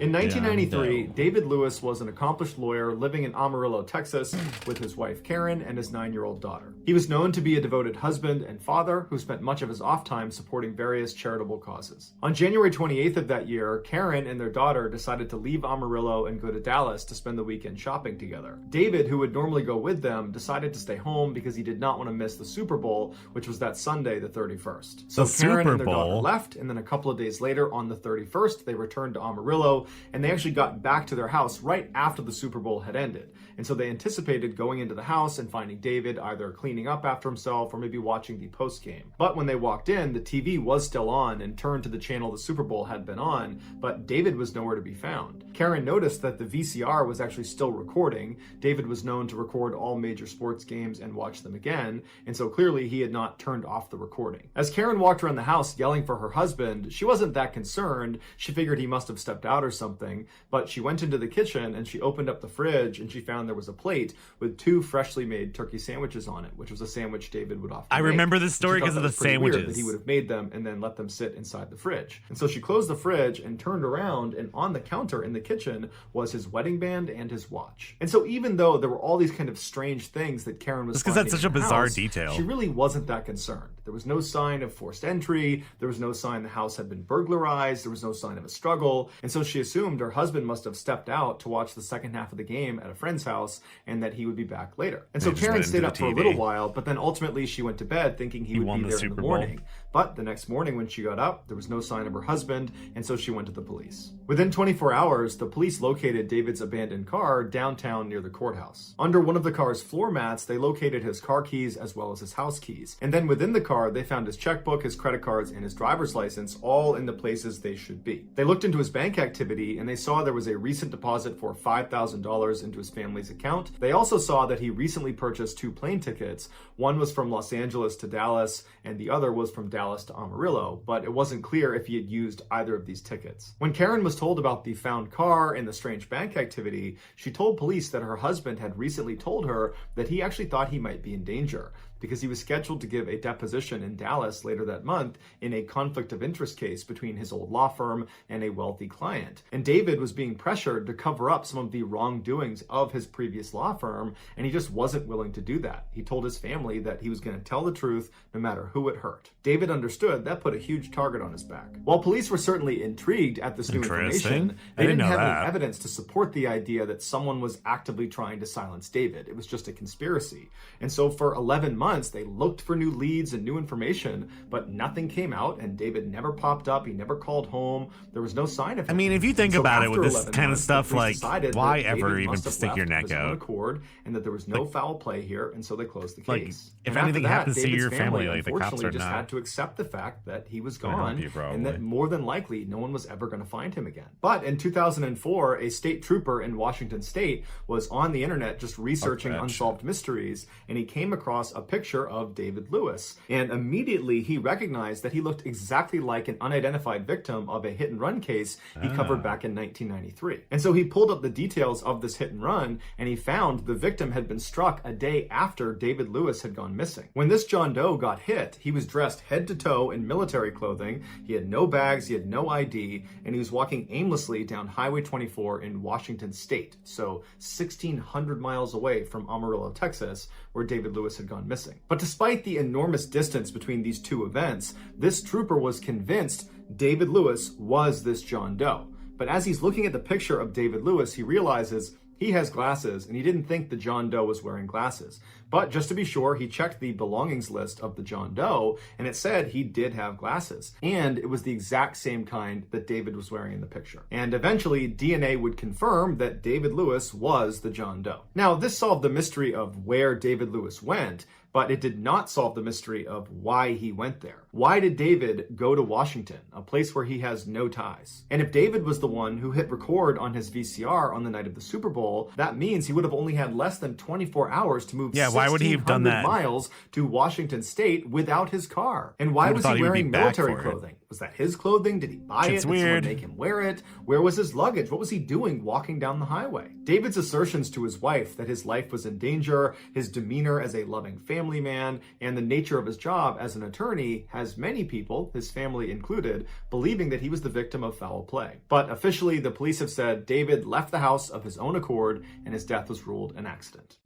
In 1993, David Lewis was an accomplished lawyer living in Amarillo, Texas, with his wife Karen and his 9-year-old daughter. He was known to be a devoted husband and father who spent much of his off time supporting various charitable causes. On January 28th of that year, Karen and their daughter decided to leave Amarillo and go to Dallas to spend the weekend shopping together. David, who would normally go with them, decided to stay home because he did not want to miss the Super Bowl, which was that Sunday, the 31st. So The Karen Super and their daughter Bowl? left, and then a couple of days later, on the 31st, they returned to Amarillo, and they actually got back to their house right after the Super Bowl had ended. And so they anticipated going into the house and finding David either cleaning up after himself or maybe watching the post game. But when they walked in, the TV was still on and turned to the channel the Super Bowl had been on, but David was nowhere to be found. Karen noticed that the VCR was actually still recording. David was known to record all major sports games and watch them again, and so clearly he had not turned off the recording. As Karen walked around the house yelling for her husband, she wasn't that concerned. She figured he must have stepped out or something, but she went into the kitchen and she opened up the fridge and she found there was a plate with 2 freshly made turkey sandwiches on it, which was a sandwich David would often I make. remember this And she story thought 'cause of that the was pretty weird sandwiches. that he would have made them and then let them sit inside the fridge. And so she closed the fridge and turned around, and on the counter in the kitchen was his wedding band and his watch. And so even though there were all these kind of strange things that Karen was Just 'cause that's finding such a in the bizarre house, detail. she really wasn't that concerned. There was no sign of forced entry. There was no sign the house had been burglarized. There was no sign of a struggle. And so she assumed her husband must have stepped out to watch the second half of the game at a friend's house and that he would be back later. And so They just Karen let him stayed do up the for a TV. little while, but then ultimately she went to bed thinking he would won be the there in Super the Bowl. morning. But the next morning when she got up, there was no sign of her husband, and so she went to the police. Within 24 hours, the police located David's abandoned car downtown near the courthouse. Under one of the car's floor mats, they located his car keys as well as his house keys. And then within the car, car, they found his checkbook, his credit cards, and his driver's license all in the places they should be. They looked into his bank activity and they saw there was a recent deposit for $5,000 into his family's account. They also saw that he recently purchased 2 plane tickets. One was from Los Angeles to Dallas and the other was from Dallas to Amarillo, but it wasn't clear if he had used either of these tickets. When Karen was told about the found car and the strange bank activity, she told police that her husband had recently told her that he actually thought he might be in danger because he was scheduled to give a deposition in Dallas later that month in a conflict of interest case between his old law firm and a wealthy client. And David was being pressured to cover up some of the wrongdoings of his previous law firm, and he just wasn't willing to do that. He told his family that he was going to tell the truth no matter who it hurt. David understood that put a huge target on his back. While police were certainly intrigued at this new information, they didn't have any evidence to support the idea that someone was actively trying to silence David. It was just a conspiracy. And so for 11 months, they looked for new leads and new information, but nothing came out, and David never popped up. He never called home. There was no sign of him. I mean, if you think about it with this kind of months, stuff, like, why ever David even must have stick your left neck of his own out? accord, and that there was no foul play here, and so they closed the Like, case. if And anything after that, happens to David's your family, like, the cops unfortunately are just not had to accept the fact that he was gonna help gone, you, probably. and that more than likely no one was ever going to find him again. But in 2004, a state trooper in Washington State was on the internet just researching unsolved mysteries, and he came across a picture of David Lewis. And immediately he recognized that he looked exactly like an unidentified victim of a hit and run case he covered back in 1993. And so he pulled up the details of this hit and run, and he found the victim had been struck a day after David Lewis had gone missing. When this John Doe got hit, he was dressed head to toe in military clothing, he had no bags, he had no ID, and he was walking aimlessly down Highway 24 in Washington State, so 1,600 miles away from Amarillo, Texas, where David Lewis had gone missing. But despite the enormous distance between these two events, this trooper was convinced David Lewis was this John Doe. But as he's looking at the picture of David Lewis, he realizes he has glasses, and he didn't think the John Doe was wearing glasses. But just to be sure, he checked the belongings list of the John Doe, and it said he did have glasses. And it was the exact same kind that David was wearing in the picture. And eventually, DNA would confirm that David Lewis was the John Doe. Now, this solved the mystery of where David Lewis went, but it did not solve the mystery of why he went there. Why did David go to Washington, a place where he has no ties? And if David was the one who hit record on his VCR on the night of the Super Bowl, that means he would have only had less than 24 hours to move why would he have done that? miles to Washington State without his car. And why was he wearing military clothing? Was that his clothing? Did he buy it? Did someone make him wear it? Where was his luggage? What was he doing walking down the highway? David's assertions to his wife that his life was in danger, his demeanor as a loving family man, and the nature of his job as an attorney has many people, his family included, believing that he was the victim of foul play. But officially, the police have said David left the house of his own accord and his death was ruled an accident.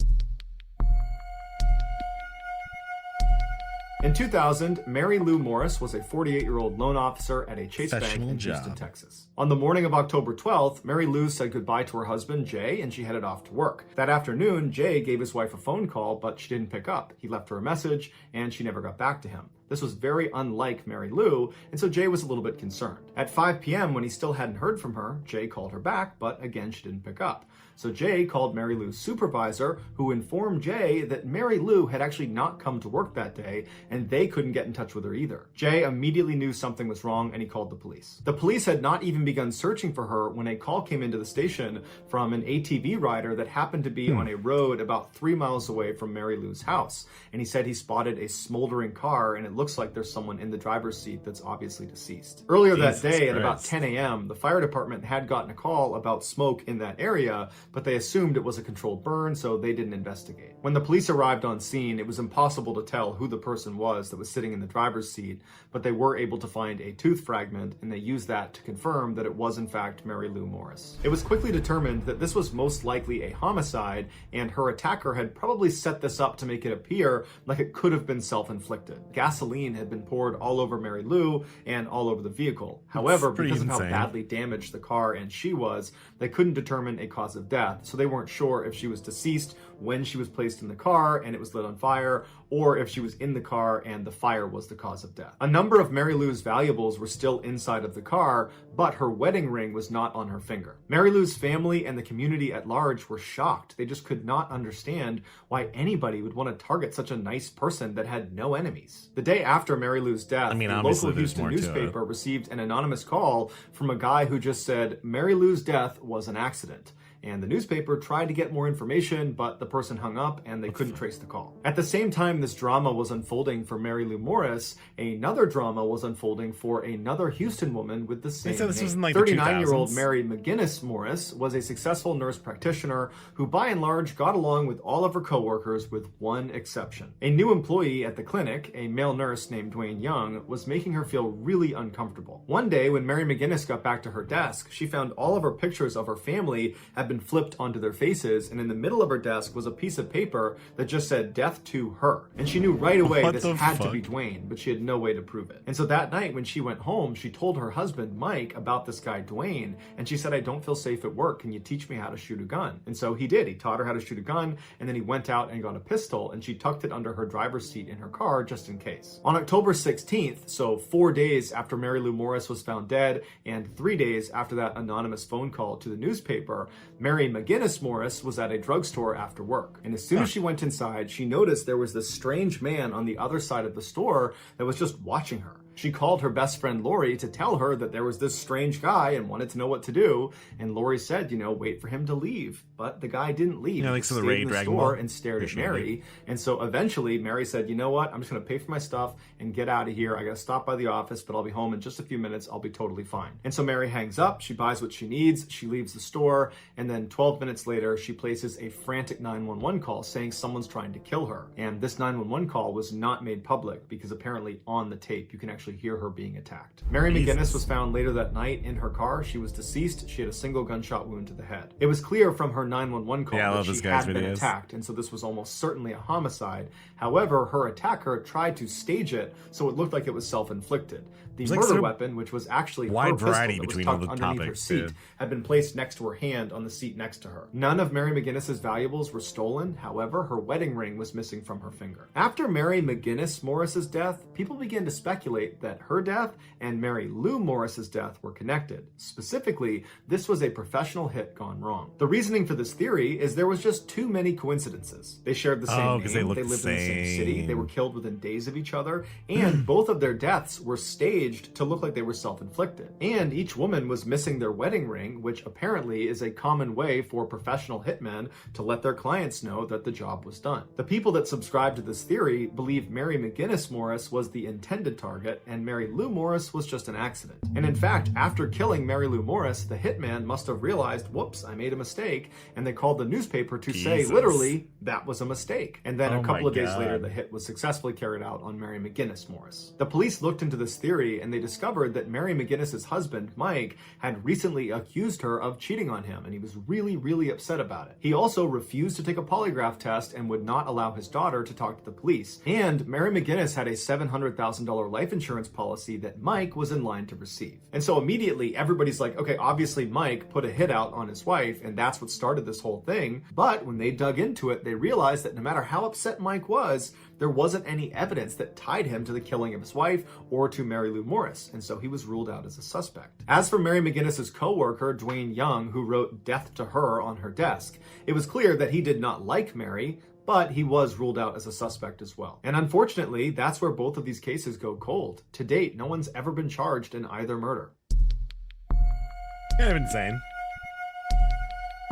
In 2000, Mary Lou Morris was a 48-year-old loan officer at a Chase Bank in Houston, Texas. On the morning of October 12th, Mary Lou said goodbye to her husband, Jay, and she headed off to work. That afternoon, Jay gave his wife a phone call, but she didn't pick up. He left her a message, and she never got back to him. This was very unlike Mary Lou, and so Jay was a little bit concerned. At 5 p.m., when he still hadn't heard from her, Jay called her back, but again, she didn't pick up. So Jay called Mary Lou's supervisor, who informed Jay that Mary Lou had actually not come to work that day, and they couldn't get in touch with her either. Jay immediately knew something was wrong, and he called the police. The police had not even begun searching for her when a call came into the station from an ATV rider that happened to be on a road about 3 miles away from Mary Lou's house. And he said he spotted a smoldering car, and it looks like there's someone in the driver's seat that's obviously deceased. Earlier that day, at about 10 a.m., the fire department had gotten a call about smoke in that area, but they assumed it was a controlled burn, so they didn't investigate. When the police arrived on scene, it was impossible to tell who the person was that was sitting in the driver's seat, but they were able to find a tooth fragment, and they used that to confirm that it was in fact Mary Lou Morris. It was quickly determined that this was most likely a homicide, and her attacker had probably set this up to make it appear like it could have been self-inflicted. Gasoline had been poured all over Mary Lou and all over the vehicle. However, because of how badly damaged the car and she was, they couldn't determine a cause of death, death, so they weren't sure if she was deceased when she was placed in the car and it was lit on fire, or if she was in the car and the fire was the cause of death. A number of Mary Lou's valuables were still inside of the car, but her wedding ring was not on her finger. Mary Lou's family and the community at large were shocked. They just could not understand why anybody would want to target such a nice person that had no enemies. The day after Mary Lou's death, the local Houston newspaper received an anonymous call from a guy who just said Mary Lou's death was an accident. And the newspaper tried to get more information, but the person hung up and they couldn't trace the call. At the same time this drama was unfolding for Mary Lou Morris, another drama was unfolding for another Houston woman with the same name. This was in like the 39-year-old 2000s. Mary McGinnis Morris was a successful nurse practitioner who by and large got along with all of her coworkers with one exception. A new employee at the clinic, a male nurse named Dwayne Young, was making her feel really uncomfortable. One day when Mary McGinnis got back to her desk, she found all of her pictures of her family had been flipped onto their faces, and in the middle of her desk was a piece of paper that just said death to her. And she knew right away this had to be Dwayne, but she had no way to prove it. And so that night when she went home, she told her husband Mike about this guy Dwayne, and she said, I don't feel safe at work. Can you teach me how to shoot a gun? And so he did. He taught her how to shoot a gun, and then he went out and got a pistol, and she tucked it under her driver's seat in her car just in case. On October 16th, so 4 days after Mary Lou Morris was found dead, and 3 days after that anonymous phone call to the newspaper, Mary McGinnis Morris was at a drugstore after work. And as soon as she went inside, she noticed there was this strange man on the other side of the store that was just watching her. She called her best friend Lori to tell her that there was this strange guy and wanted to know what to do. And Lori said, wait for him to leave. But the guy didn't leave. Like he so the stayed Ray in the Dragon store Ball and stared at Mary. And so eventually Mary said, you know what? I'm just going to pay for my stuff and get out of here. I got to stop by the office, but I'll be home in just a few minutes. I'll be totally fine. And so Mary hangs up. She buys what she needs. She leaves the store. And then 12 minutes later, she places a frantic 911 call saying someone's trying to kill her. And this 911 call was not made public because apparently on the tape, you can actually hear her being attacked. Mary McGinnis was found later that night in her car. She was deceased. She had a single gunshot wound to the head. It was clear from her 911 call that she had been attacked, and so this was almost certainly a homicide. However, her attacker tried to stage it so it looked like it was self-inflicted. The murder weapon, which was actually her pistol that was tucked underneath her seat, had been placed next to her hand on the seat next to her. None of Mary McGinnis's valuables were stolen. However, her wedding ring was missing from her finger. After Mary McGinnis Morris's death, people began to speculate that her death and Mary Lou Morris's death were connected. Specifically, this was a professional hit gone wrong. The reasoning for this theory is there was just too many coincidences. They shared the same name, they lived in the same city, they were killed within days of each other, and both of their deaths were staged to look like they were self-inflicted. And each woman was missing their wedding ring, which apparently is a common way for professional hitmen to let their clients know that the job was done. The people that subscribe to this theory believe Mary McGinnis Morris was the intended target and Mary Lou Morris was just an accident. And in fact, after killing Mary Lou Morris, the hitman must have realized, whoops, I made a mistake, and they called the newspaper to say, literally, that was a mistake. And then a couple of days later, the hit was successfully carried out on Mary McGinnis Morris. The police looked into this theory and they discovered that Mary McGinnis's husband, Mike, had recently accused her of cheating on him, and he was really, really upset about it. He also refused to take a polygraph test and would not allow his daughter to talk to the police. And Mary McGinnis had a $700,000 life insurance policy that Mike was in line to receive. And so immediately everybody's like, okay, obviously Mike put a hit out on his wife, and that's what started this whole thing. But when they dug into it, they realized that no matter how upset Mike was, there wasn't any evidence that tied him to the killing of his wife or to Mary Lou Morris, and so he was ruled out as a suspect. As for Mary McGinnis's co-worker, Dwayne Young, who wrote death to her on her desk, it was clear that he did not like Mary, but he was ruled out as a suspect as well. And unfortunately, that's where both of these cases go cold. To date, no one's ever been charged in either murder. Kind of insane.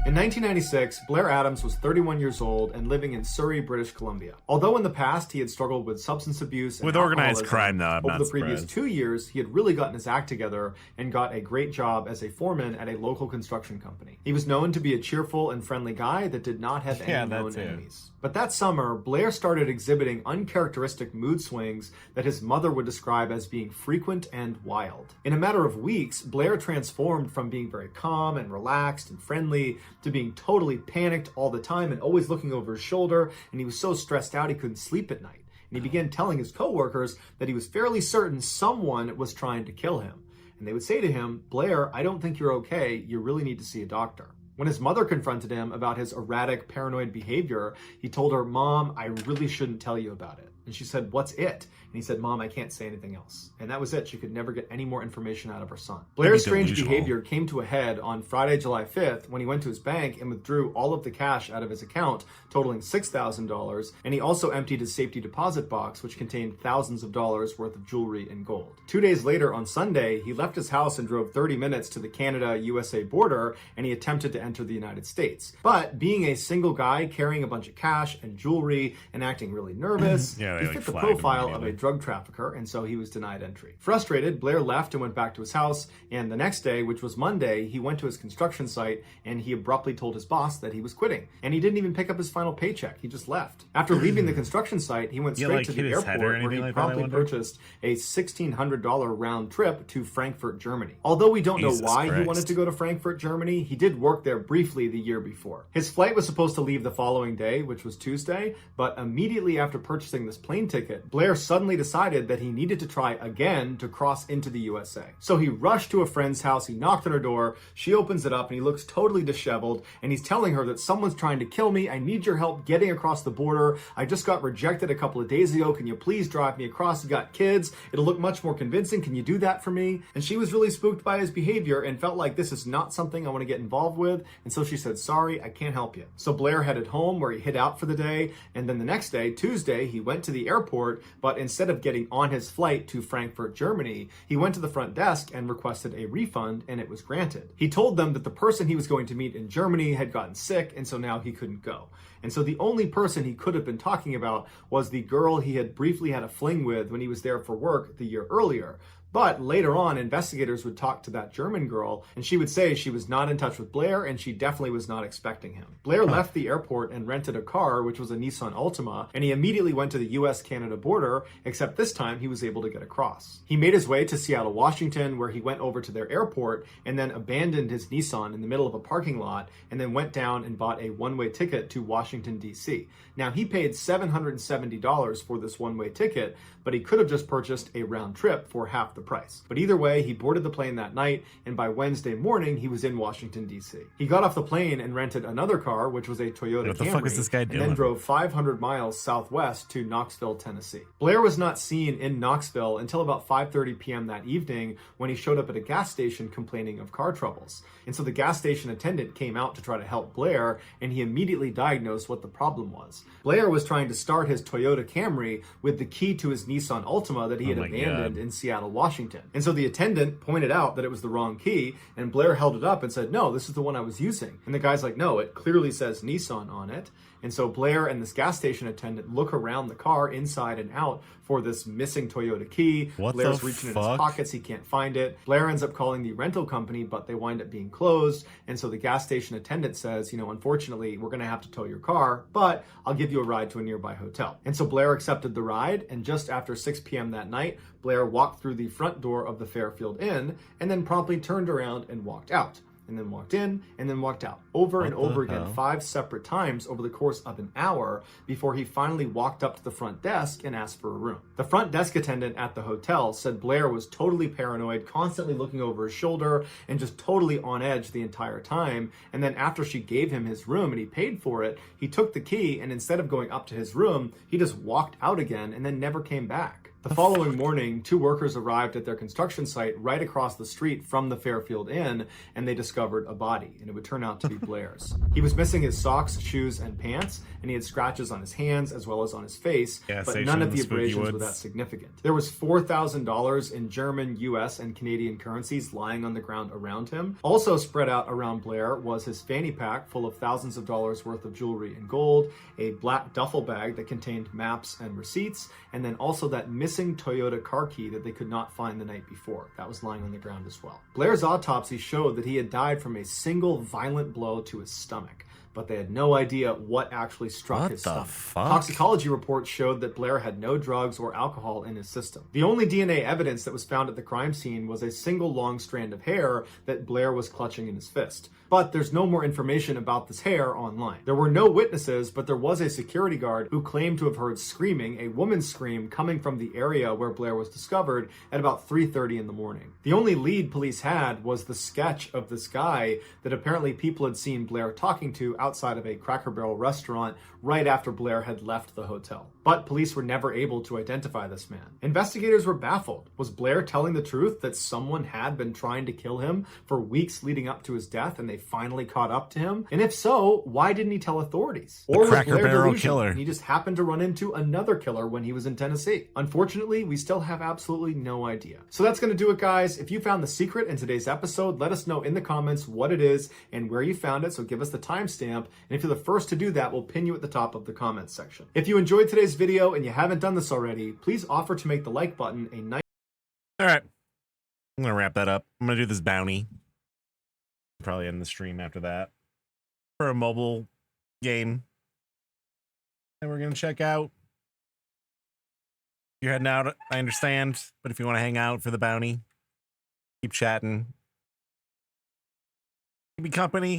In 1996, Blair Adams was 31 years old and living in Surrey, British Columbia. Although in the past he had struggled with substance abuse and with organized alcoholism, crime, though, I'm over not the previous surprised. 2 years, he had really gotten his act together and got a great job as a foreman at a local construction company. He was known to be a cheerful and friendly guy that did not have any known enemies. But that summer, Blair started exhibiting uncharacteristic mood swings that his mother would describe as being frequent and wild. In a matter of weeks, Blair transformed from being very calm and relaxed and friendly to being totally panicked all the time and always looking over his shoulder, and he was so stressed out he couldn't sleep at night. And he began telling his coworkers that he was fairly certain someone was trying to kill him. And they would say to him, Blair, I don't think you're okay. You really need to see a doctor. When his mother confronted him about his erratic, paranoid behavior, he told her, "Mom, I really shouldn't tell you about it." And she said, "What's it?" And he said, "Mom, I can't say anything else." And that was it. She could never get any more information out of her son. Blair's strange behavior came to a head on Friday, July 5th, when he went to his bank and withdrew all of the cash out of his account, totaling $6,000. And he also emptied his safety deposit box, which contained thousands of dollars worth of jewelry and gold. 2 days later, on Sunday, he left his house and drove 30 minutes to the Canada-USA border, and he attempted to enter the United States. But being a single guy carrying a bunch of cash and jewelry and acting really nervous, he fit the profile of a drug trafficker, and so he was denied entry. Frustrated, Blair left and went back to his house, and the next day, which was Monday, he went to his construction site and he abruptly told his boss that he was quitting. And he didn't even pick up his final paycheck, he just left. After leaving the construction site, he went straight to the airport where he promptly purchased a $1,600 round trip to Frankfurt, Germany. Although we don't know why he wanted to go to Frankfurt, Germany, he did work there briefly the year before. His flight was supposed to leave the following day, which was Tuesday, but immediately after purchasing this plane ticket, Blair suddenly decided that he needed to try again to cross into the USA. So he rushed to a friend's house, he knocked on her door, she opens it up and he looks totally disheveled, and he's telling her that someone's trying to kill me, I need your help getting across the border, I just got rejected a couple of days ago, can you please drive me across, you got kids, it'll look much more convincing, can you do that for me? And she was really spooked by his behavior and felt like this is not something I want to get involved with, and so she said, "Sorry, I can't help you." So Blair headed home where he hid out for the day, and then the next day, Tuesday, he went to the airport, but instead of getting on his flight to Frankfurt, Germany, he went to the front desk and requested a refund, and it was granted. He told them that the person he was going to meet in Germany had gotten sick, and so now he couldn't go. And so the only person he could have been talking about was the girl he had briefly had a fling with when he was there for work the year earlier. But later on, investigators would talk to that German girl, and she would say she was not in touch with Blair, and she definitely was not expecting him. Blair left the airport and rented a car, which was a Nissan Altima, and he immediately went to the US-Canada border, except this time he was able to get across. He made his way to Seattle, Washington, where he went over to their airport, and then abandoned his Nissan in the middle of a parking lot, and then went down and bought a one-way ticket to Washington, D.C. Now, he paid $770 for this one-way ticket, but he could have just purchased a round trip for half the price. But either way, he boarded the plane that night, and by Wednesday morning, he was in Washington, D.C. He got off the plane and rented another car, which was a Toyota Camry, what the fuck is this guy doing? and then drove 500 miles southwest to Knoxville, Tennessee. Blair was not seen in Knoxville until about 5:30 p.m. that evening, when he showed up at a gas station complaining of car troubles. And so the gas station attendant came out to try to help Blair, and he immediately diagnosed what the problem was. Blair was trying to start his Toyota Camry with the key to his Nissan Altima that he had abandoned in Seattle, Washington. And so the attendant pointed out that it was the wrong key, and Blair held it up and said, "No, this is the one I was using." And the guy's like, "No, it clearly says Nissan on it." And so Blair and this gas station attendant look around the car inside and out for this missing Toyota key. Blair's reaching in his pockets, he can't find it. Blair ends up calling the rental company, but they wind up being closed. And so the gas station attendant says, "Unfortunately, we're going to have to tow your car, but I'll give you a ride to a nearby hotel." And so Blair accepted the ride, and just after 6 p.m. that night, Blair walked through the front door of the Fairfield Inn and then promptly turned around and walked out. And then walked in, and then walked out, over and over again, 5 separate times over the course of an hour, before he finally walked up to the front desk and asked for a room. The front desk attendant at the hotel said Blair was totally paranoid, constantly looking over his shoulder, and just totally on edge the entire time. And then after she gave him his room and he paid for it, he took the key, and instead of going up to his room, he just walked out again and then never came back. The following morning, 2 workers arrived at their construction site right across the street from the Fairfield Inn, and they discovered a body, and it would turn out to be Blair's. He was missing his socks, shoes, and pants, and he had scratches on his hands as well as on his face, but none of the abrasions were that significant. There was $4,000 in German, US, and Canadian currencies lying on the ground around him. Also spread out around Blair was his fanny pack full of thousands of dollars worth of jewelry and gold, a black duffel bag that contained maps and receipts, and then also that missing Toyota car key that they could not find the night before. That was lying on the ground as well. Blair's autopsy showed that he had died from a single violent blow to his stomach. but they had no idea what actually struck his stomach. Toxicology reports showed that Blair had no drugs or alcohol in his system. The only DNA evidence that was found at the crime scene was a single long strand of hair that Blair was clutching in his fist. But there's no more information about this hair online. There were no witnesses, but there was a security guard who claimed to have heard screaming, a woman's scream, coming from the area where Blair was discovered at about 3:30 in the morning. The only lead police had was the sketch of this guy that apparently people had seen Blair talking to outside of a Cracker Barrel restaurant right after Blair had left the hotel. But police were never able to identify this man. Investigators were baffled. Was Blair telling the truth that someone had been trying to kill him for weeks leading up to his death and they finally caught up to him? And if so, why didn't he tell authorities? Or was Cracker Blair Barrel delusional killer. and he just happened to run into another killer when he was in Tennessee? Unfortunately, we still have absolutely no idea. So that's going to do it, guys. If you found the secret in today's episode, let us know in the comments what it is and where you found it, so give us the timestamp. And if you're the first to do that, we'll pin you at the top of the comments section. If you enjoyed today's video and you haven't done this already, please offer to make the like button a nice... All right. I'm going to wrap that up. I'm going to do this bounty. Probably end the stream after that. For a mobile game. And we're going to check out. You're heading out, I understand. But if you want to hang out for the bounty, keep chatting. Keep me company.